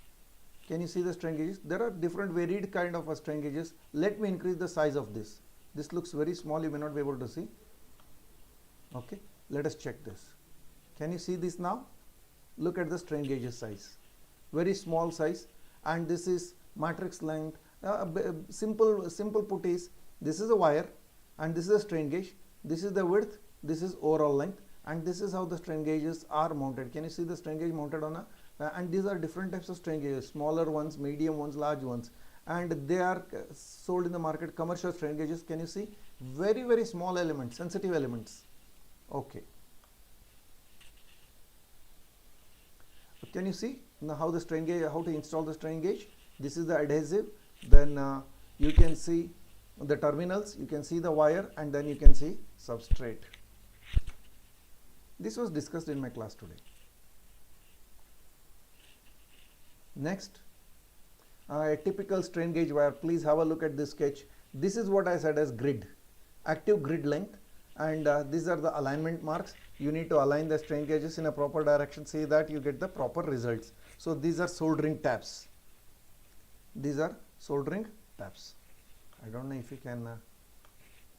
Can you see the strain gauges? There are different varied kind of strain gauges. Let me increase the size of this. This looks very small, you may not be able to see. Okay, let us check this. Can you see this now? Look at the strain gauge size. Very small size, and this is matrix length. Simple put is, this is a wire and this is a strain gauge. This is the width, this is overall length, and this is how the strain gauges are mounted. Can you see the strain gauge mounted on a and these are different types of strain gauges, smaller ones, medium ones, large ones, and they are sold in the market, commercial strain gauges. Can you see? Very very small elements, sensitive elements. Okay. Can you see now how the strain gauge, how to install the strain gauge? This is the adhesive, then you can see the terminals, you can see the wire, and then you can see substrate. This was discussed in my class today. Next, a typical strain gauge wire. Please have a look at this sketch. This is what I said as grid, active grid length, and these are the alignment marks. You need to align the strain gauges in a proper direction, so that you get the proper results. So these are soldering tabs. These are soldering tabs. I don't know if you can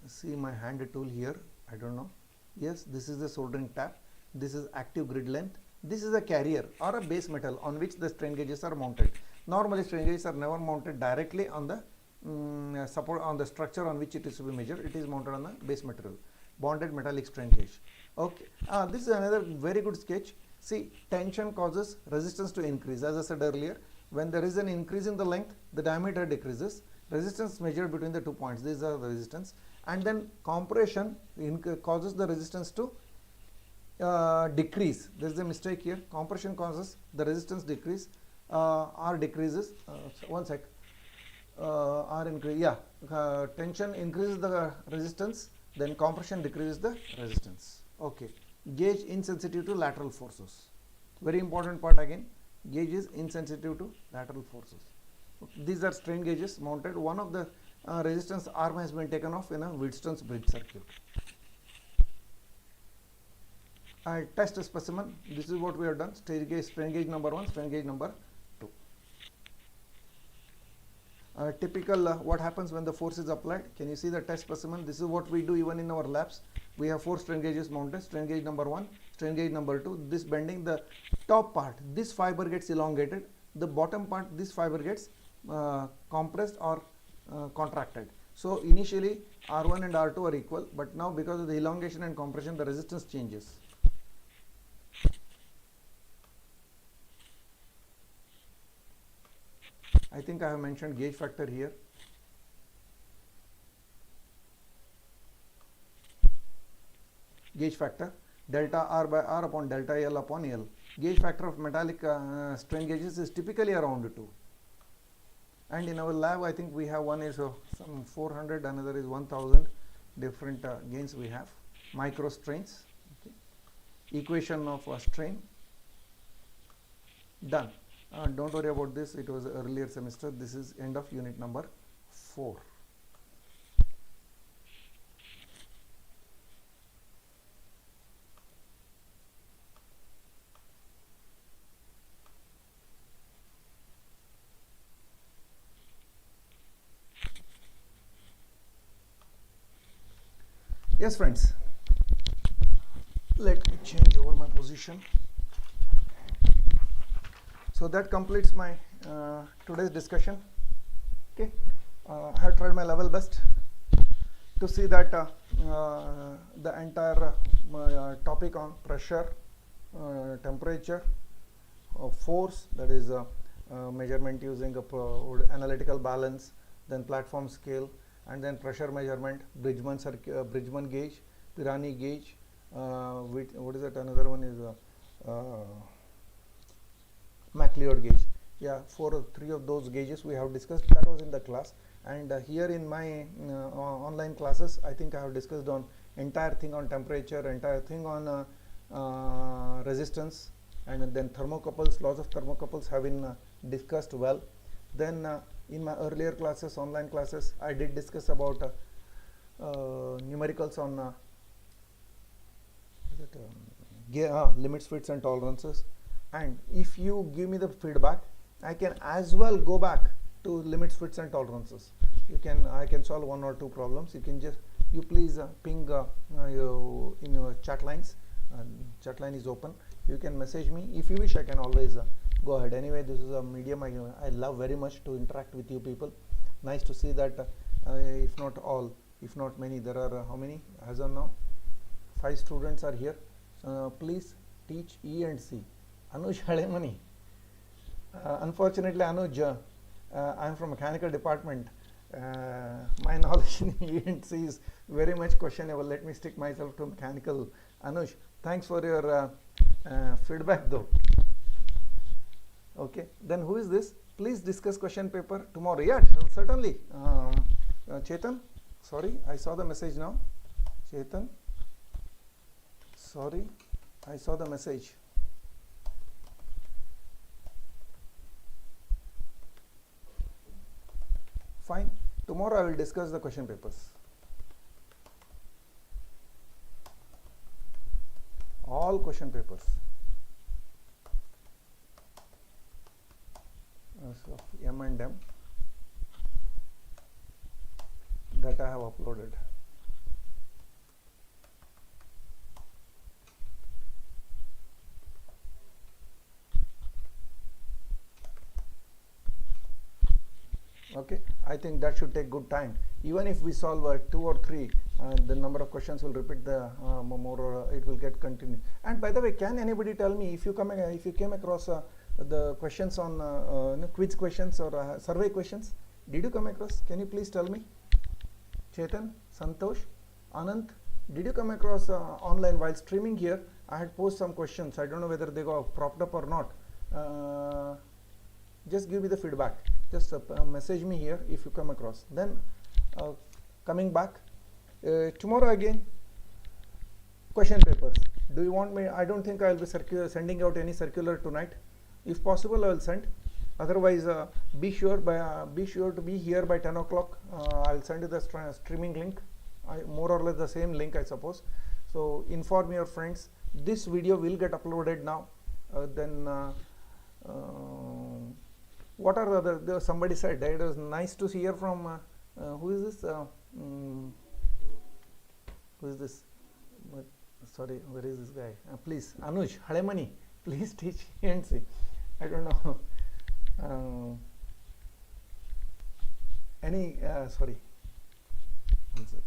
see my hand tool here. I don't know. Yes, this is the soldering tab. This is active grid length. This is a carrier or a base metal on which the strain gauges are mounted. Normally strain gauges are never mounted directly on the support on the structure on which it is to be measured. It is mounted on the base material, bonded metallic strain gauge. Okay, this is another very good sketch. See, tension causes resistance to increase. As I said earlier, when there is an increase in the length, the diameter decreases. resistance measured between the 2 points, these are the resistance, and then compression causes the resistance to decrease. There is a mistake here. Compression causes the resistance decrease or decreases. One sec. Or increase. Yeah, tension increases the resistance, then compression decreases the resistance. Okay. Gauge insensitive to lateral forces. Very important part again. Gauge is insensitive to lateral forces. These are strain gauges mounted. One of the resistance arm has been taken off in a Wheatstone's bridge circuit. Test specimen. This is what we have done. Strain gauge number 1, strain gauge number 2. Typical what happens when the force is applied. Can you see the test specimen? This is what we do even in our labs. We have 4 strain gauges mounted. Strain gauge number 1, strain gauge number 2. This bending, the top part, this fiber gets elongated. The bottom part, this fiber gets compressed or contracted. So initially R1 and R2 are equal, but now because of the elongation and compression, the resistance changes. I think I have mentioned gauge factor here. Gauge factor delta R by R upon delta L upon L. Gauge factor of metallic strain gauges is typically around 2. And in our lab, I think we have one is some 400, another is 1000 different gains we have. Micro strains. Okay. Equation of strain. Done. Don't worry about this, it was earlier semester. This is end of unit number 4. Yes, friends, let me change over my position. So that completes my today's discussion. Okay, I have tried my level best to see that the entire topic on pressure, temperature, force, that is measurement using analytical balance, then platform scale, and then pressure measurement, Bridgman gauge, Pirani gauge, what is that? Another one is MacLeod gauge. Yeah, 3 of those gauges we have discussed. That was in the class, and here in my online classes, I think I have discussed on entire thing on temperature, entire thing on resistance, and then thermocouples, laws of thermocouples have been discussed well. Then in my earlier classes, online classes, I did discuss about numericals on limits, fits and tolerances. And if you give me the feedback, I can as well go back to limits, fits and tolerances. I can solve 1 or 2 problems. You please ping in your chat lines. Chat line is open. You can message me if you wish. I can always go ahead. Anyway, this is a medium I love very much to interact with you people. Nice to see that if not all, if not many, there are how many as of now? 5 students are here. Please teach E and C. Anuj Halemani. Unfortunately, Anuj, I am from mechanical department. My knowledge in E and C is very much questionable. Let me stick myself to mechanical. Anuj, thanks for your feedback though. Okay, then who is this? Please discuss question paper tomorrow. Yeah, certainly. Chetan, sorry, I saw the message now. Chetan, sorry, I saw the message. Fine. Tomorrow I will discuss the question papers. All question papers of M&M that I have uploaded. Okay, I think that should take good time. Even if we solve 2 or 3, the number of questions will repeat the more. It will get continued. And by the way, can anybody tell me if you came across the questions on quiz questions or survey questions? Did you come across? Can you please tell me? Chetan, Santosh, Anant, did you come across online while streaming here? I had posed some questions. I don't know whether they got propped up or not. Just give me the feedback. Just message me here if you come across. Then coming back, tomorrow again, question papers. Do you want me? I don't think I will be sending out any circular tonight. If possible, I will send. Otherwise, be sure to be here by 10 o'clock. I'll send you the streaming link. More or less the same link, I suppose. So inform your friends. This video will get uploaded now. What are the other? Somebody said it was nice to hear from. Who is this? Who is this? Sorry, where is this guy? Please, Anuj Halemani, please teach and see. I don't know. Sorry. One sec.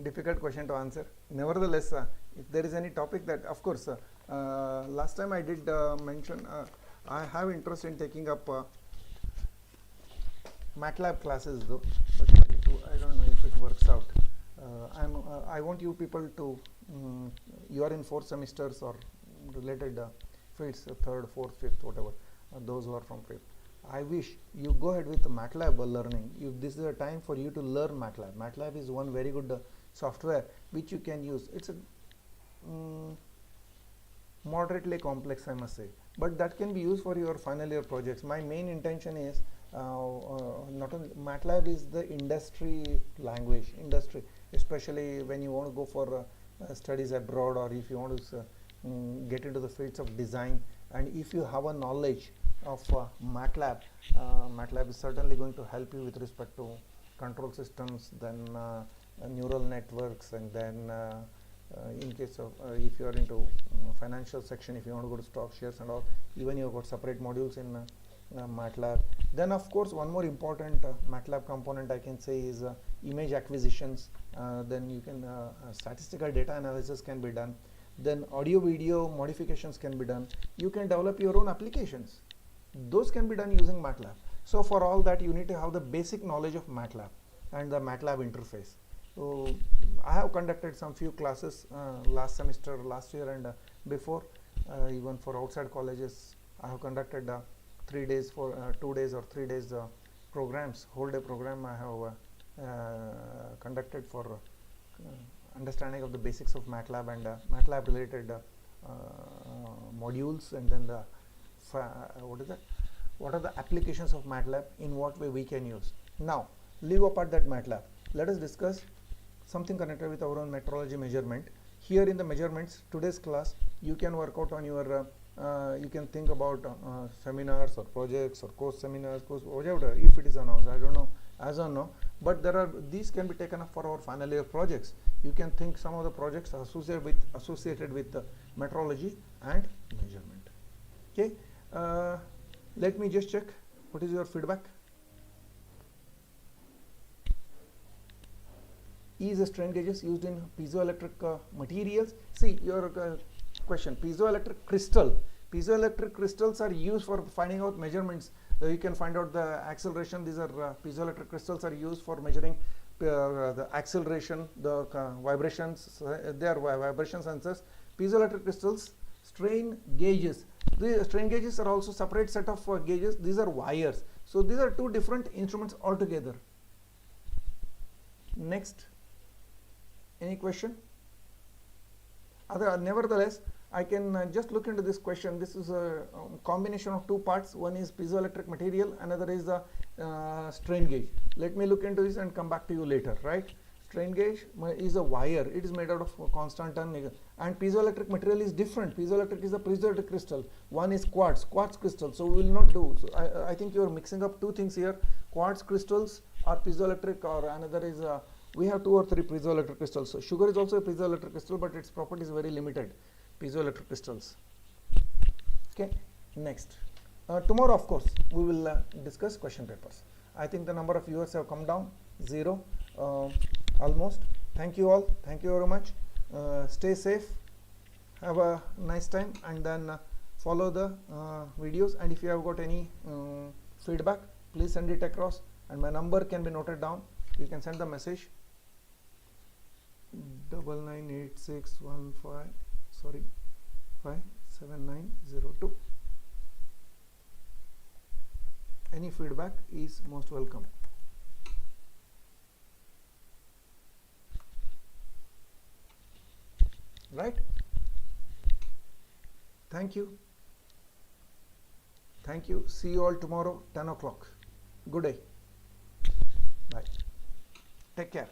Difficult question to answer. Nevertheless, if there is any topic that, of course, last time I did mention, I have interest in taking up MATLAB classes though, but I don't know if it works out. I want you people to, you are in 4 semesters or related fields, 3rd, 4th, 5th, whatever, those who are from 5th. I wish you go ahead with MATLAB learning. This is a time for you to learn MATLAB. MATLAB is one very good software which you can use. It's a moderately complex, I must say, but that can be used for your final year projects. My main intention is not only MATLAB is the industry language, especially when you want to go for studies abroad, or if you want to get into the fields of design, and if you have a knowledge of MATLAB, MATLAB is certainly going to help you with respect to control systems, then neural networks, and then in case of if you are into financial section, if you want to go to stock shares and all, even you have got separate modules in MATLAB. Then of course one more important MATLAB component I can say is image acquisitions. Then you can statistical data analysis can be done. Then audio video modifications can be done. You can develop your own applications. Those can be done using MATLAB. So for all that you need to have the basic knowledge of MATLAB and the MATLAB interface. So I have conducted some few classes last semester, last year, and before, even for outside colleges. I have conducted 3 days for 2 days or 3 days programs, whole day program I have conducted for understanding of the basics of MATLAB and MATLAB related modules, and then the what are the applications of MATLAB, in what way we can use. Now leave apart that MATLAB, let us discuss something connected with our own metrology measurement. Here in the measurements, today's class, you can work out on your you can think about seminars or projects or course seminars, whatever, if it is announced, I don't know as of now, but these can be taken up for our final year projects. You can think some of the projects associated with metrology and measurement. Okay, let me just check what is your feedback. Is strain gauges used in piezoelectric materials? See your question. Piezoelectric crystal. Piezoelectric crystals are used for finding out measurements. You can find out the acceleration. These are piezoelectric crystals are used for measuring the acceleration, the vibrations. They are vibration sensors. Piezoelectric crystals. Strain gauges. The strain gauges are also separate set of gauges. These are wires. So these are two different instruments altogether. Next. Any question? Nevertheless, I can just look into this question. This is a combination of two parts. One is piezoelectric material, another is the strain gauge. Let me look into this and come back to you later, right? Strain gauge is a wire. It is made out of constant and piezoelectric material is different. Piezoelectric is a piezoelectric crystal. One is quartz crystal. So we will not do. So I think you are mixing up two things here. Quartz crystals are piezoelectric, or another is we have 2 or 3 piezoelectric crystals. So sugar is also a piezoelectric crystal, but its property is very limited. Piezoelectric crystals. Okay. Next, tomorrow, of course, we will discuss question papers. I think the number of viewers have come down 0 almost. Thank you all. Thank you very much. Stay safe, have a nice time, and then follow the videos. And if you have got any feedback, please send it across, and my number can be noted down. You can send the message 57902. Any feedback is most welcome. Right? Thank you. Thank you. See you all tomorrow, 10 o'clock. Good day. Bye. Take care.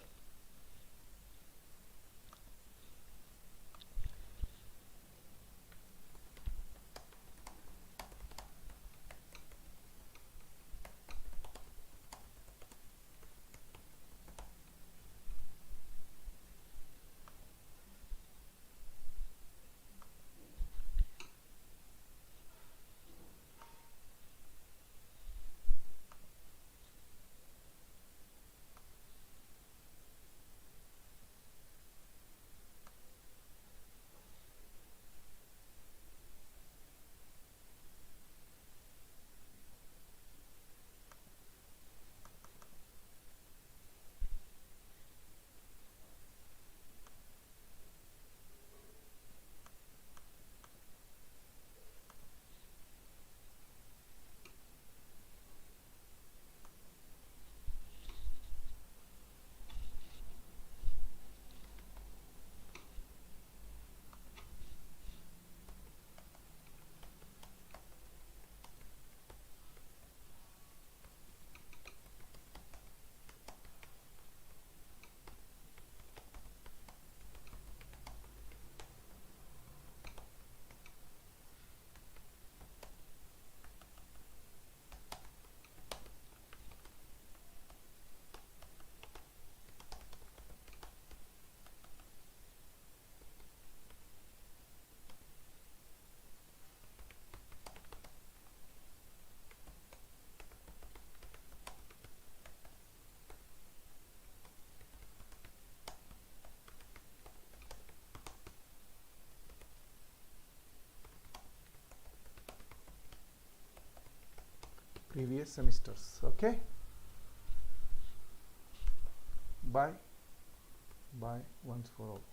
Previous semesters. Okay. Bye. Bye once for all.